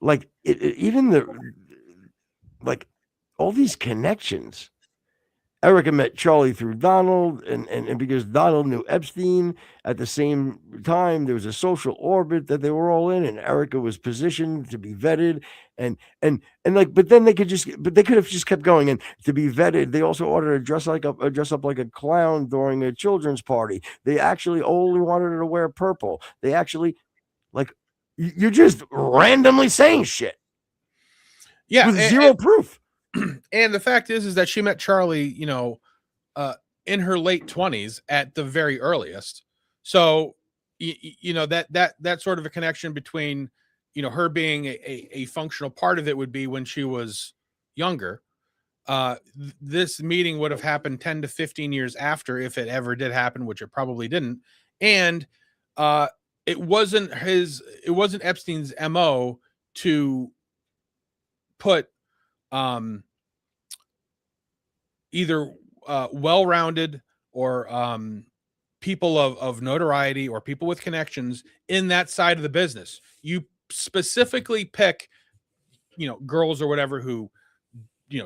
like all these connections. Erika met Charlie through Donald, and because Donald knew Epstein at the same time, there was a social orbit that they were all in, and Erika was positioned to be vetted, and but then they could have just kept going. And to be vetted, they also ordered to dress up like a clown during a children's party. They actually only wanted her to wear purple. They actually, you're just randomly saying shit, with zero proof. And the fact is that she met Charlie, in her late 20s at the very earliest. So, that sort of a connection between, her being a functional part of it would be when she was younger. This meeting would have happened 10 to 15 years after, if it ever did happen, which it probably didn't. And it wasn't Epstein's MO to put either well-rounded or people of notoriety or people with connections in that side of the business. You specifically pick, girls or whatever who,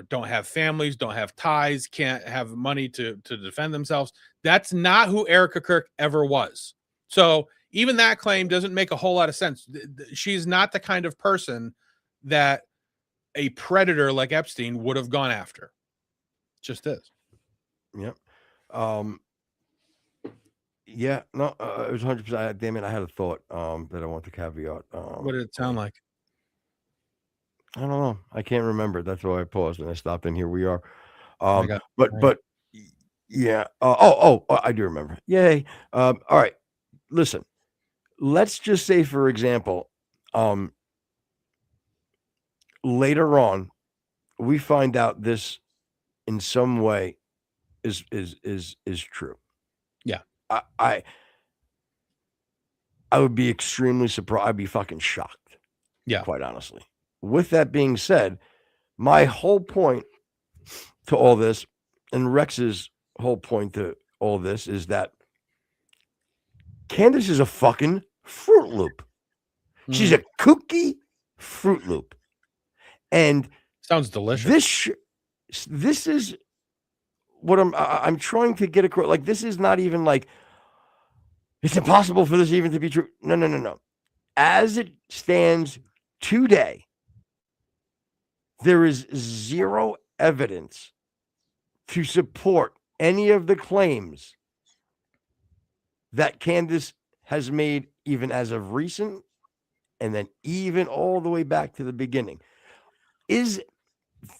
don't have families, don't have ties, can't have money to defend themselves. That's not who Erika Kirk ever was. So even that claim doesn't make a whole lot of sense. She's not the kind of person that a predator like Epstein would have gone after. Just is. Yep. Yeah, no, it was 100%. Damn it, I had a thought that I want to caveat. What did it sound like? I don't know. I can't remember. That's why I paused and I stopped, and here we are. But yeah. I do remember. Yay. All right. Listen, let's just say, for example, later on, we find out this in some way is true. Yeah. I would be extremely surprised. I'd be fucking shocked. Yeah. Quite honestly. With that being said, my whole point to all this, and Rex's whole point to all this, is that Candace is a fucking Fruit Loop. She's a kooky Fruit Loop. And Sounds delicious. This is what I'm trying to get across. Like, this is not even like it's impossible for this even to be true. No. As it stands today, there is zero evidence to support any of the claims that Candace has made, even as of recent, and then even all the way back to the beginning. Is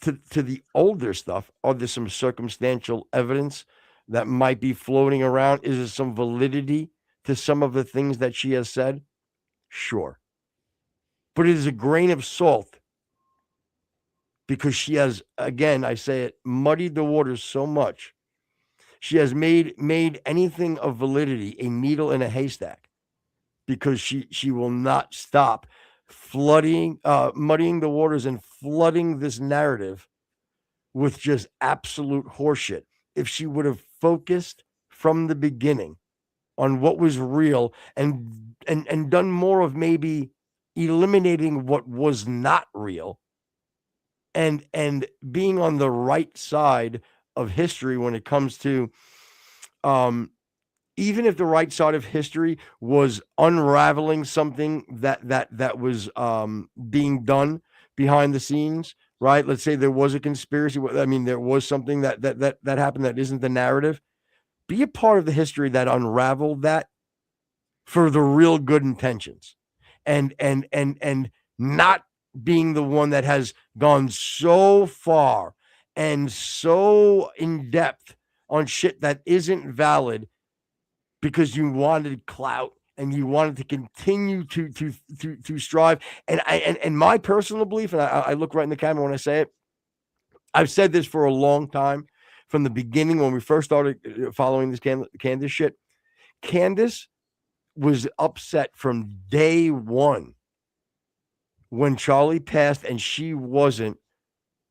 to the older stuff, are there some circumstantial evidence that might be floating around? Is there some validity to some of the things that she has said? Sure. But it is a grain of salt, because she has, again, I say it, muddied the waters so much. She has made anything of validity a needle in a haystack, because she will not stop muddying the waters and flooding this narrative with just absolute horseshit. If she would have focused from the beginning on what was real and done more of maybe eliminating what was not real, and being on the right side of history when it comes to even if the right side of history was unraveling something that was being done behind the scenes, right? Let's say there was a conspiracy. I mean, there was something that happened that isn't the narrative. Be a part of the history that unraveled that for the real good intentions, and not being the one that has gone so far and so in depth on shit that isn't valid, because you wanted clout and you wanted to continue to strive. And my personal belief, and I look right in the camera when I say it, I've said this for a long time, from the beginning when we first started following this Candace shit. Candace was upset from day one when Charlie passed and she wasn't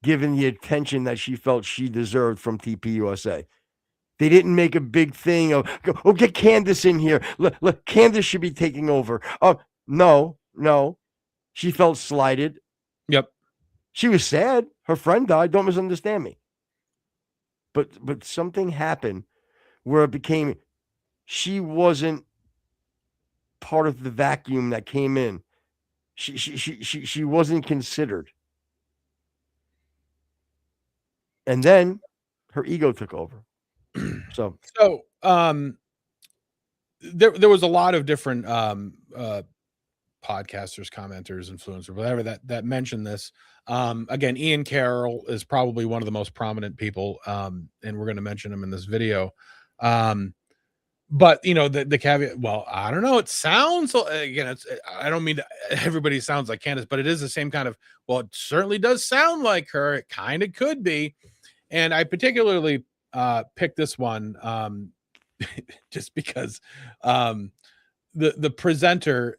given the attention that she felt she deserved from TPUSA. They didn't make a big thing of, oh, get Candace in here. Look, Candace should be taking over. Oh, no. She felt slighted. Yep. She was sad. Her friend died. Don't misunderstand me. But something happened where it became, she wasn't part of the vacuum that came in. She wasn't considered. And then her ego took over. So there was a lot of different podcasters, commenters, influencers, whatever that mentioned this. Again, Ian Carroll is probably one of the most prominent people, and we're going to mention him in this video. But the caveat, well, I don't know. It sounds, again, I don't mean everybody sounds like Candace, but it is the same kind of, well, it certainly does sound like her. It kind of could be. And I particularly picked this one just because the presenter,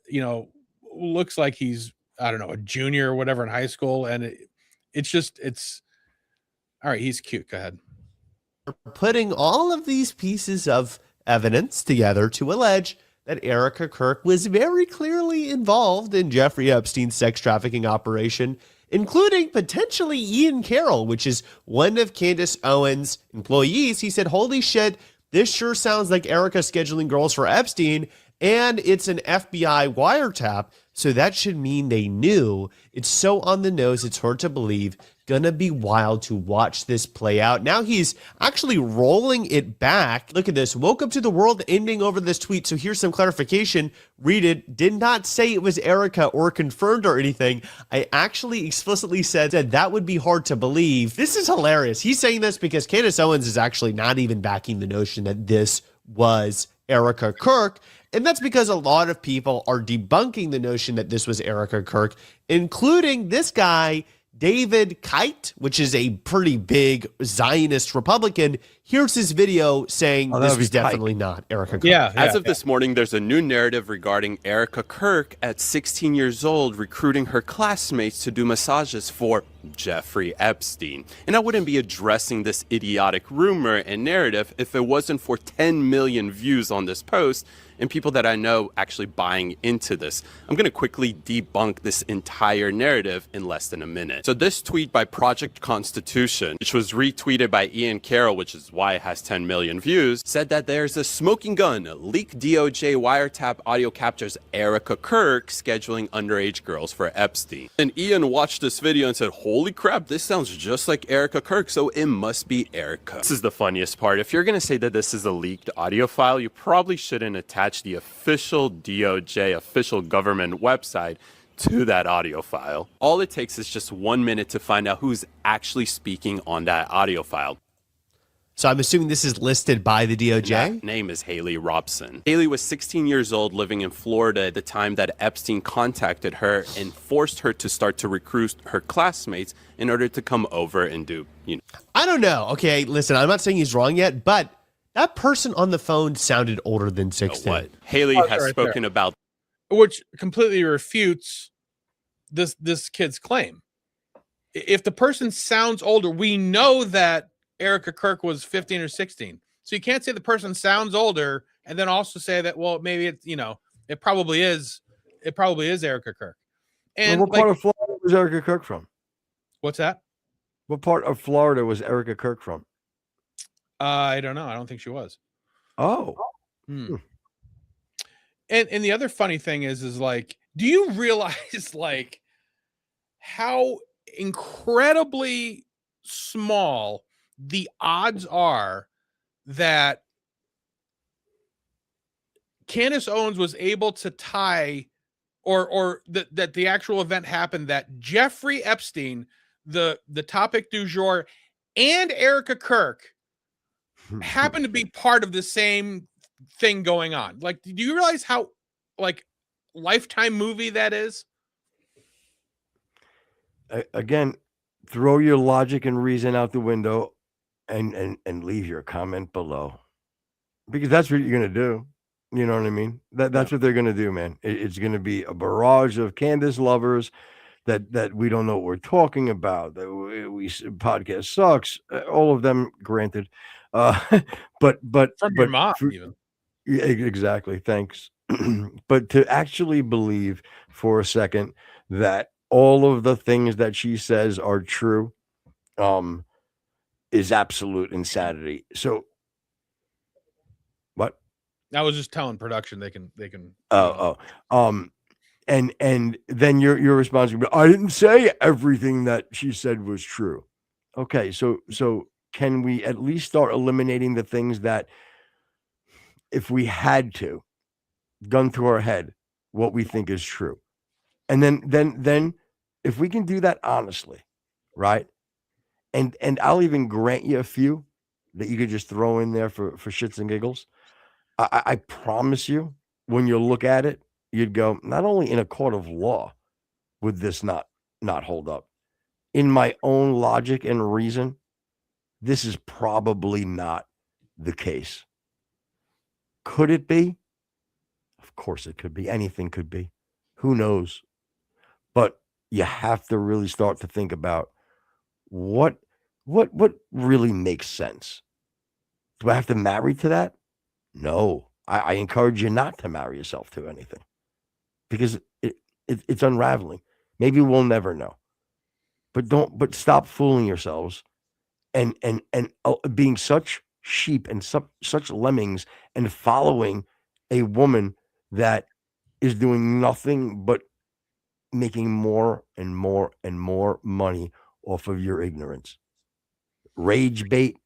looks like he's, I don't know, a junior or whatever in high school. And it's all right. He's cute. Go ahead. Putting all of these pieces of evidence together to allege that Erika Kirk was very clearly involved in Jeffrey Epstein's sex trafficking operation, including potentially Ian Carroll, which is one of Candace Owens' employees. He said, holy shit, this sure sounds like Erika scheduling girls for Epstein, and it's an FBI wiretap, so that should mean they knew. It's so on the nose, it's hard to believe. Gonna be wild to watch this play out. Now he's actually rolling it back. Look at this. Woke up to the world ending over this tweet. So here's some clarification. Read it. Did not say it was Erika or confirmed or anything. I actually explicitly said that would be hard to believe. This is hilarious. He's saying this because Candace Owens is actually not even backing the notion that this was Erika Kirk. And that's because a lot of people are debunking the notion that this was Erika Kirk, including this guy, David Kite, which is a pretty big Zionist Republican. Here's his video saying Oh, this that'd was be tight. definitely not Erika Kirk. Yeah. As of this morning, there's a new narrative regarding Erika Kirk at 16 years old recruiting her classmates to do massages for Jeffrey Epstein. And I wouldn't be addressing this idiotic rumor and narrative if it wasn't for 10 million views on this post and people that I know actually buying into this. I'm going to quickly debunk this entire narrative in less than a minute. So this tweet by Project Constitution, which was retweeted by Ian Carroll, which is why it has 10 million views, said that there's a smoking gun. Leaked DOJ wiretap audio captures Erika Kirk scheduling underage girls for Epstein. And Ian watched this video and said, holy crap, this sounds just like Erika Kirk, so it must be Erika. This is the funniest part. If you're going to say that this is a leaked audio file, you probably shouldn't attach the official DOJ official government website to that audio file. All it takes is just 1 minute to find out who's actually speaking on that audio file. So I'm assuming this is listed by the DOJ? That name is Haley Robson. Haley was 16 years old, living in Florida at the time that Epstein contacted her and forced her to start to recruit her classmates in order to come over and do, I don't know. Okay, listen, I'm not saying he's wrong yet, but that person on the phone sounded older than 16. What Haley has spoken about, which completely refutes this kid's claim. If the person sounds older, we know that Erika Kirk was 15 or 16. So you can't say the person sounds older and then also say that, well, maybe it's, it probably is Erika Kirk. And what part of Florida was Erika Kirk from? What's that? What part of Florida was Erika Kirk from? I don't know. I don't think she was. Oh. And the other funny thing is like, do you realize like how incredibly small the odds are that Candace Owens was able to tie or that the actual event happened, that Jeffrey Epstein, the topic du jour, and Erika Kirk happen to be part of the same thing going on? Like, do you realize how like Lifetime movie that is? Again, throw your logic and reason out the window and leave your comment below, because that's what you're going to do. You know what I mean? That's what they're going to do, man. It's going to be a barrage of Candace lovers that we don't know what we're talking about. That we podcast sucks. All of them, granted. But from your mom, even. Yeah, exactly. Thanks. But to actually believe for a second that all of the things that she says are true, is absolute insanity. So, what? I was just telling production they can. And then your response would be, I didn't say everything that she said was true. Okay, so can we at least start eliminating the things that, if we had to, gun to our head, what we think is true? And then if we can do that honestly, right? And I'll even grant you a few that you could just throw in there for shits and giggles. I promise you, when you look at it, you'd go, not only in a court of law would this not hold up. In my own logic and reason, this is probably not the case. Could it be? Of course it could be. Anything could be. Who knows? But you have to really start to think about what really makes sense. Do I have to marry to that? No. I encourage you not to marry yourself to anything, because it's unraveling. Maybe we'll never know. But stop fooling yourselves and being such sheep and such lemmings and following a woman that is doing nothing but making more and more and more money off of your ignorance. Rage bait,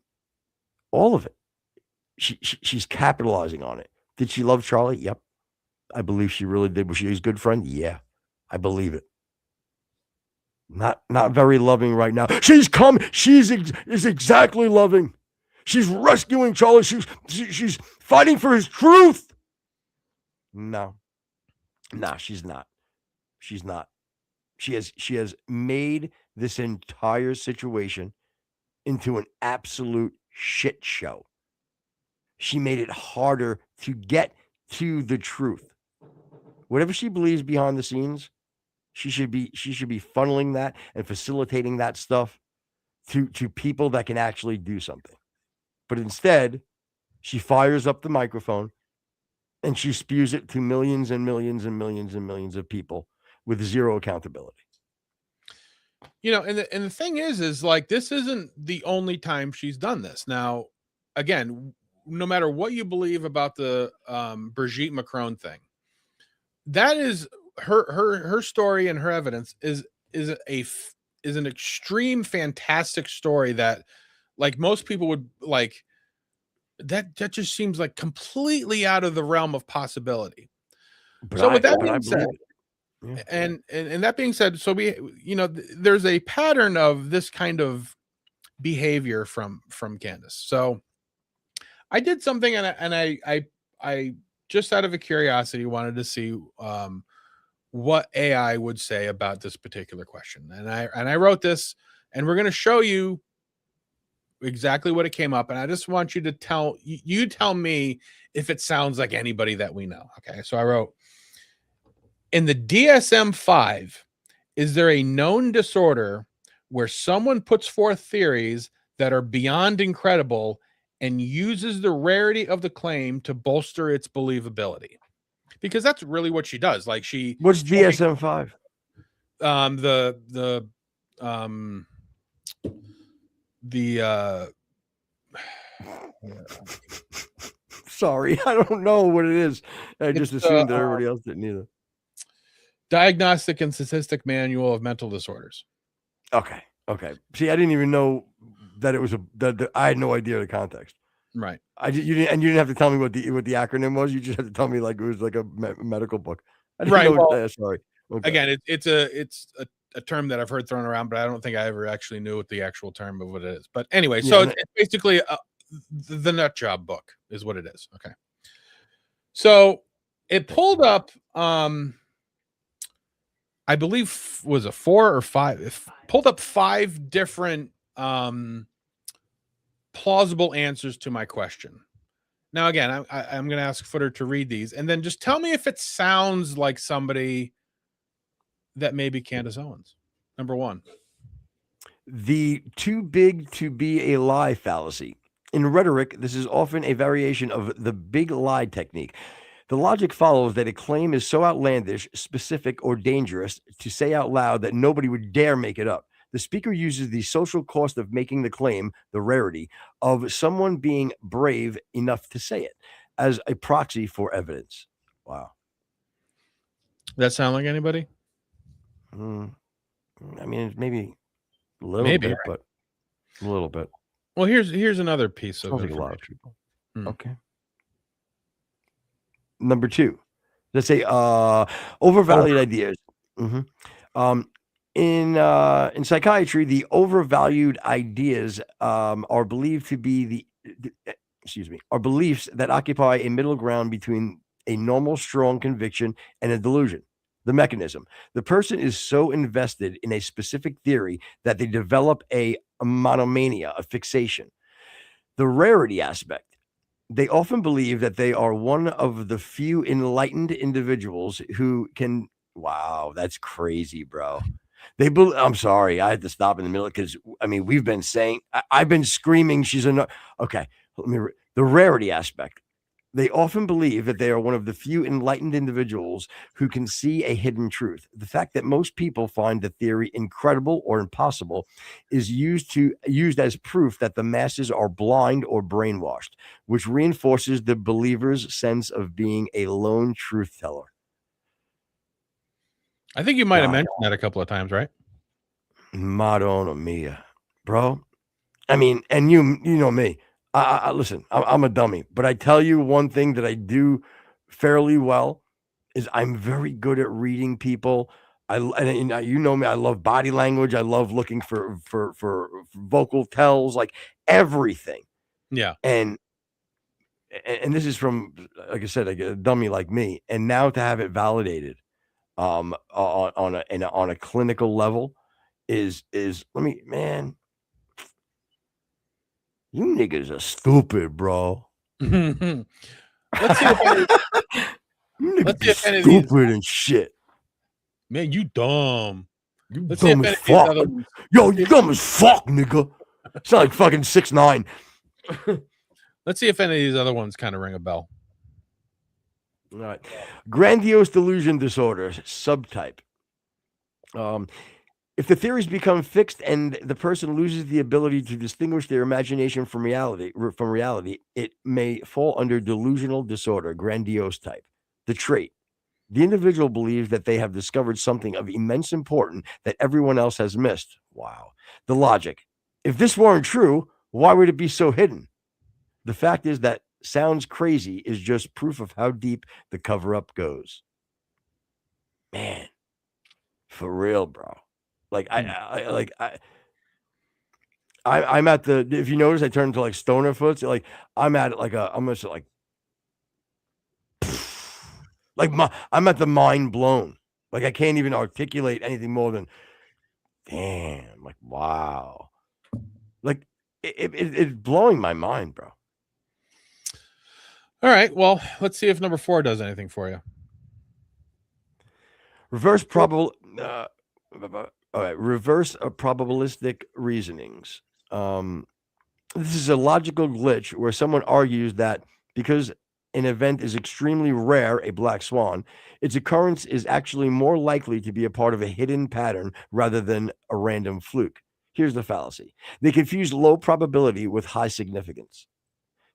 all of it. She's capitalizing on it. Did she love Charlie? Yep. I believe she really did. Was she his good friend? Yeah. I believe it. Not very loving right now. She's come. Is exactly loving. She's rescuing Charlie. She's fighting for his truth. No, she's not. She's not. She has made this entire situation into an absolute shit show. She made it harder to get to the truth. Whatever she believes behind the scenes, she should be funneling that and facilitating that stuff to people that can actually do something. But instead, she fires up the microphone and she spews it to millions and millions and millions and millions of people with zero accountability. You know, and the thing is like, this isn't the only time she's done this. Now, again, no matter what you believe about the Brigitte Macron thing, that is her story, and her evidence is an extreme, fantastic story that, like, most people would like. That just seems like completely out of the realm of possibility. So with that being said, and that being said, so we, you know, there's a pattern of this kind of behavior from Candace. So I did something, and I just out of a curiosity wanted to see what AI would say about this particular question. And I wrote this, and we're going to show you exactly what it came up. And I just want you to tell me if it sounds like anybody that we know. Okay. So I wrote, in the DSM-5, is there a known disorder where someone puts forth theories that are beyond incredible and uses the rarity of the claim to bolster its believability? Because that's really what she does. Like, what's DSM-5? Sorry, I don't know what it is. I just assumed that everybody else didn't either. Diagnostic and Statistic Manual of Mental Disorders. Okay. See, I didn't even know that it was that I had no idea the context. Right. You didn't have to tell me what the acronym was. You just had to tell me like it was like a medical book. I didn't Right. know, Well, sorry. Okay. Again, it's a term that I've heard thrown around, but I don't think I ever actually knew what the actual term of what it is. But anyway, so it's basically the nut job book is what it is. Okay. So it pulled up, I believe was a 4 or 5. It pulled up 5 different plausible answers to my question. Now, again, I'm going to ask Footer to read these, and then just tell me if it sounds like somebody that may be Candace Owens. Number 1. The too big to be a lie fallacy. In rhetoric, this is often a variation of the big lie technique. The logic follows that a claim is so outlandish, specific, or dangerous to say out loud that nobody would dare make it up. The speaker uses the social cost of making the claim, the rarity, of someone being brave enough to say it, as a proxy for evidence. Wow. That sound like anybody? I mean, maybe a little bit, but a little bit. Well, here's another piece of information. A lot of people. Okay. Number 2, let's say overvalued ideas. In psychiatry, the overvalued ideas are believed to be are beliefs that occupy a middle ground between a normal, strong conviction and a delusion. The mechanism: the person is so invested in a specific theory that they develop a monomania, a fixation. The rarity aspect: they often believe that they are one of the few enlightened individuals who can. Wow, that's crazy, bro. I'm sorry, I had to stop in the middle because I mean we've been saying I've been screaming she's a okay. The rarity aspect. They often believe that they are one of the few enlightened individuals who can see a hidden truth. The fact that most people find the theory incredible or impossible is used as proof that the masses are blind or brainwashed, which reinforces the believer's sense of being a lone truth teller. I think you might have mentioned that a couple of times, right? Madonna mia, bro. I mean, and you know me. I listen, I'm a dummy, but I tell you one thing that I do fairly well is I'm very good at reading people. And you know me, I love body language. I love looking for vocal tells, like everything. Yeah. And this is from, like I said, like a dummy like me. And now to have it validated on a clinical level is man. You niggas are stupid, bro. Let's see if any, You let's niggas see if are any of these. stupid and shit. Man, you dumb. You Let's see dumb if as any of these fuck. other ones. Yo, you dumb as fuck, nigga. Sound like fucking 6'9". Let's see if any of these other ones kind of ring a bell. All right. Grandiose delusion disorder, subtype. If the theories become fixed and the person loses the ability to distinguish their imagination from reality, it may fall under delusional disorder, grandiose type. The trait. The individual believes that they have discovered something of immense importance that everyone else has missed. Wow. The logic. If this weren't true, why would it be so hidden? The fact is that sounds crazy is just proof of how deep the cover-up goes. Man, for real, bro. Like I'm at the. If you notice, I turned to like stoner foots. Like I'm at like I'm just like I'm at the mind blown. Like I can't even articulate anything more than damn. Like wow. Like it's blowing my mind, bro. All right. Well, let's see if number 4 does anything for you. Reverse probable. All right. Reverse probabilistic reasonings. This is a logical glitch where someone argues that because an event is extremely rare, a black swan, its occurrence is actually more likely to be a part of a hidden pattern rather than a random fluke. Here's the fallacy. They confuse low probability with high significance.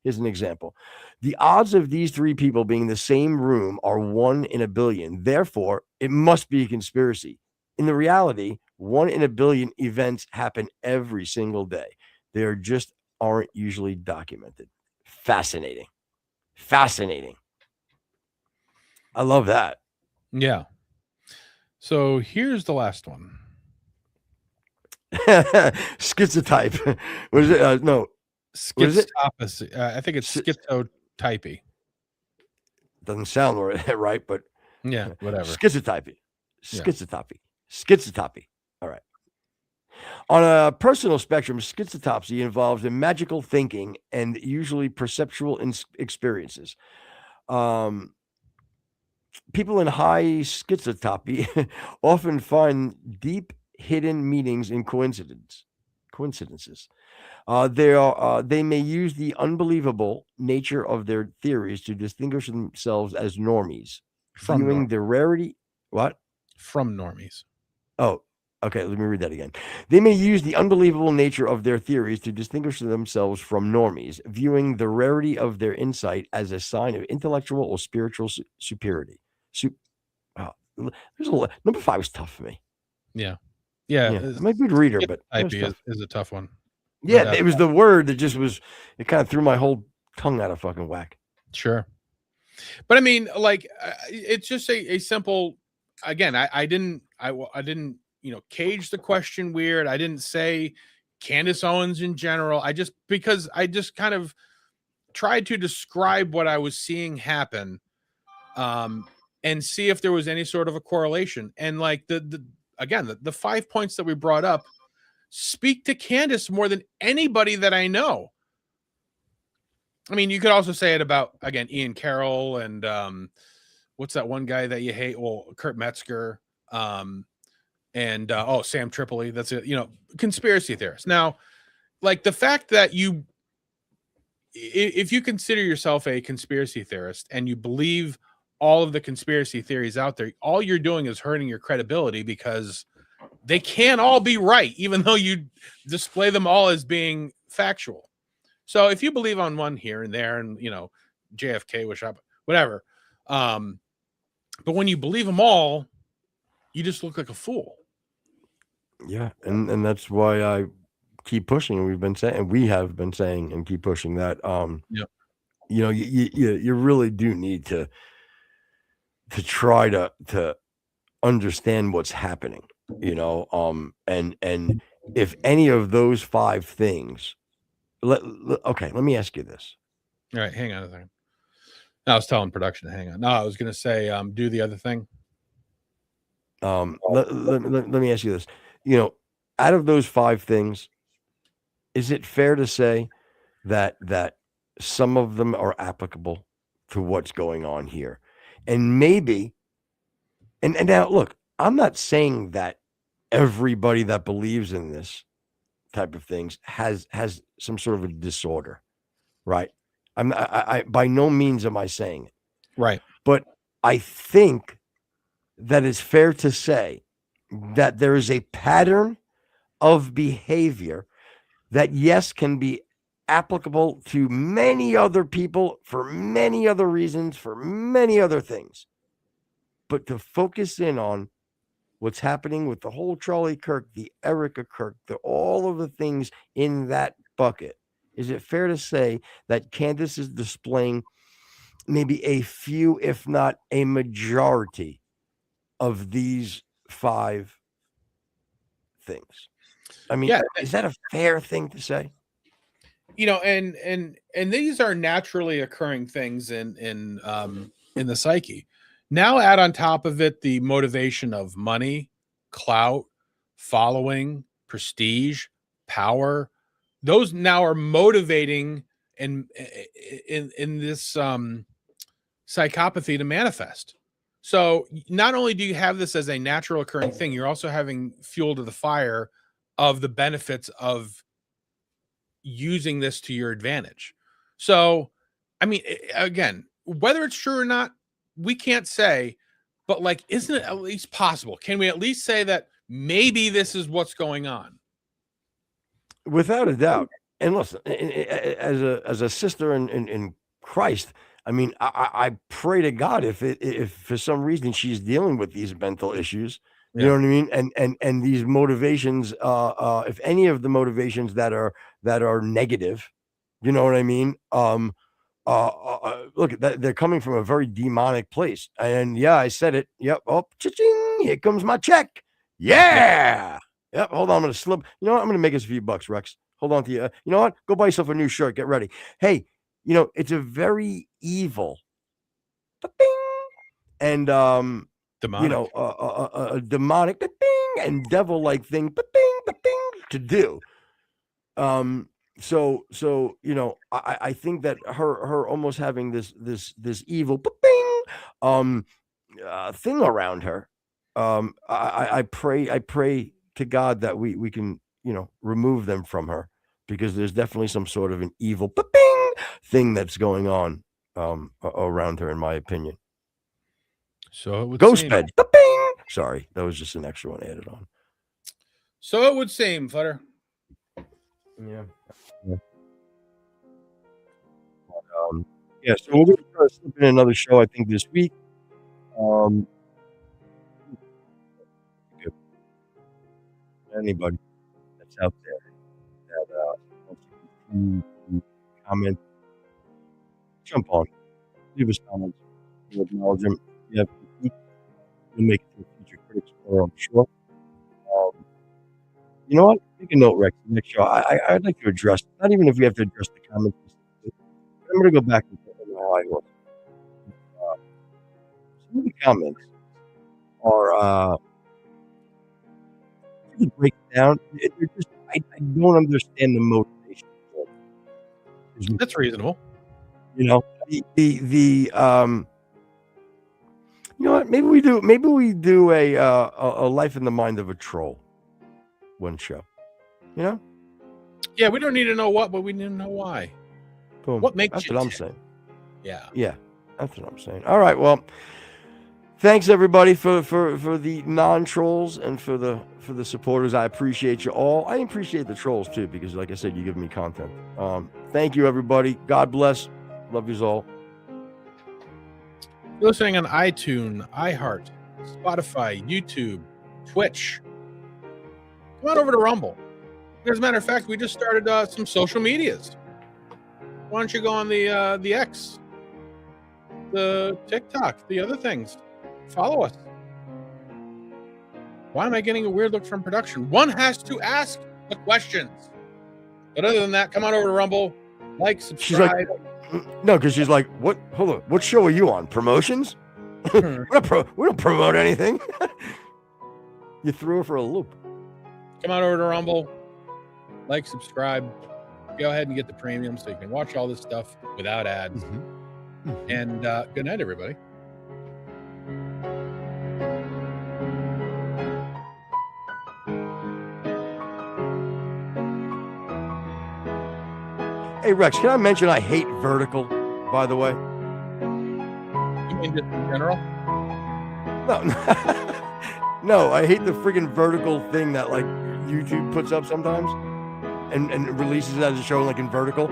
Here's an example. The odds of these 3 people being in the same room are 1 in a billion. Therefore, it must be a conspiracy. In the reality, 1 in a billion events happen every single day. They aren't usually documented. Fascinating. Fascinating. I love that. Yeah. So here's the last one. Schizotype. Was it? No. Schizopathy. I think it's schizotypy. Doesn't sound right, but yeah, whatever. Schizotypy. Schizotypy. Schizotypy. All right. On a personal spectrum, schizotopsy involves a magical thinking and usually perceptual experiences. People in high schizotopy often find deep hidden meanings in coincidences. They may use the unbelievable nature of their theories to distinguish themselves as normies, viewing the rarity. What? From normies. Oh, okay. Let me read that again. They may use the unbelievable nature of their theories to distinguish themselves from normies, viewing the rarity of their insight as a sign of intellectual or spiritual superiority. Number 5 was tough for me. Yeah. I'm a good reader, but is a tough one. Yeah, it was the word that just was. It kind of threw my whole tongue out of fucking whack. Sure, but I mean, like, it's just a simple. Again, I didn't cage the question weird. I didn't say Candace Owens in general. Because I just kind of tried to describe what I was seeing happen, and see if there was any sort of a correlation. And like the 5 points that we brought up speak to Candace more than anybody that I know. I mean, you could also say it about, again, Ian Carroll and what's that one guy that you hate? Well, Kurt Metzger, and Sam Tripoli. That's it. Conspiracy theorists. Now, like the fact that if you consider yourself a conspiracy theorist and you believe all of the conspiracy theories out there, all you're doing is hurting your credibility because they can't all be right, even though you display them all as being factual. So if you believe on one here and there, and JFK was shot, whatever, but when you believe them all, you just look like a fool. Yeah, and that's why I keep pushing. And we have been saying and keep pushing that. You really do need to try to understand what's happening. And if any of those 5 things, let me ask you this. All right, hang on a second. I was telling production to hang on. No, I was going to say, do the other thing. Let me ask you this. Out of those 5 things, is it fair to say that some of them are applicable to what's going on here. And maybe, and now look, I'm not saying that everybody that believes in this type of things has some sort of a disorder, right? I by no means am I saying it. Right. But I think that it's fair to say that there is a pattern of behavior that, yes, can be applicable to many other people for many other reasons, for many other things. But to focus in on what's happening with the whole Charlie Kirk, the Erika Kirk, all of the things in that bucket, is it fair to say that Candace is displaying maybe a few, if not a majority, of these 5 things? I mean, is that a fair thing to say? You know, and these are naturally occurring things in the psyche. Now add on top of it the motivation of money, clout, following, prestige, power. Those now are motivating and in this psychopathy to manifest. So not only do you have this as a natural occurring thing, you're also having fuel to the fire of the benefits of using this to your advantage. So, I mean, again, whether it's true or not, we can't say, but like, isn't it at least possible? Can we at least say that maybe this is what's going on? Without a doubt. And listen, as a sister in Christ, I mean, I pray to God if for some reason she's dealing with these mental issues, you know what I mean, and these motivations, if any of the motivations that are negative, you know what I mean, look, they're coming from a very demonic place. And yeah, I said it. Yep. Oh, cha-ching, here comes my check. Yeah. Yep. Hold on, I'm gonna slip. You know what? I'm gonna make us a few bucks, Rex. Hold on to you. You know what? Go buy yourself a new shirt. Get ready. Hey, you know, it's a very evil and demonic. You know, a demonic and devil-like thing to do. So you know, I think that her almost having this evil thing around her. I pray to God that we can, you know, remove them from her, because there's definitely some sort of an evil thing that's going on around her, in my opinion. So it would ghost seem. bed. Sorry, that was just an extra one added on. So it would seem, Flutter. Yeah. Yeah. So we're going to try to slip in another show, I think, this week. Anybody that's out there that wants to comment, jump on, leave us comments, we'll acknowledge them. If you have critiques, we'll make it to a future critics corner, I'm sure. You know what? Make a note, Rex. Next show, I'd like to address, not even if we have to address the comments, I'm going to go back and how I was. Some of the comments are to break it down. They're just, I don't understand the motivation. That's reasonable. You know, you know what? Maybe we do a life in the mind of a troll one show. You know? Yeah, we don't need to know what, but we need to know why. Boom. What makes That's you what I'm tick? saying. Yeah. Yeah, that's what I'm saying. All right, well, thanks everybody for the non-trolls and for the supporters. I appreciate you all. I appreciate the trolls too, because like I said, you give me content. Thank you everybody. God bless. Love yous all. You're listening on iTunes, iHeart, Spotify, YouTube, Twitch. Come on over to Rumble. As a matter of fact, we just started some social medias. Why don't you go on the X, the TikTok, the other things? Follow us. Why am I getting a weird look from production? One has to ask the questions. But other than that, come on over to Rumble, like, subscribe. No, because she's like, what? Hold on. What show are you on? Promotions? we don't promote anything. You threw her for a loop. Come on over to Rumble, like, subscribe. go ahead and get the premium so you can watch all this stuff without ads. And good night, everybody. Hey, Rex, can I mention I hate vertical, by the way? You mean just in general? No, no, I hate the friggin' vertical thing that like YouTube puts up sometimes and releases it as a show like in vertical.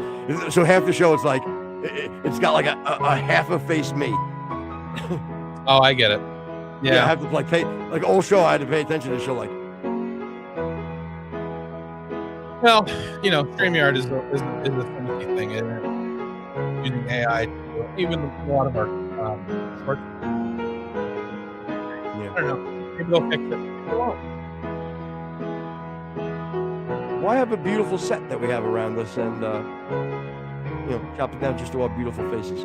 So half the show it's like it's got like a half a face me. Oh, I get it. Yeah, I have to like pay like all show. I had to pay attention to the show. Like, well, you know, StreamYard is a finicky thing, isn't it? Using AI, even a lot of our short. I don't know. Maybe they'll fix it. Why have a beautiful set that we have around us and you know, chop it down just to our beautiful faces?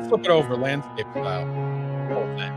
Flip it over landscape style. Whole thing.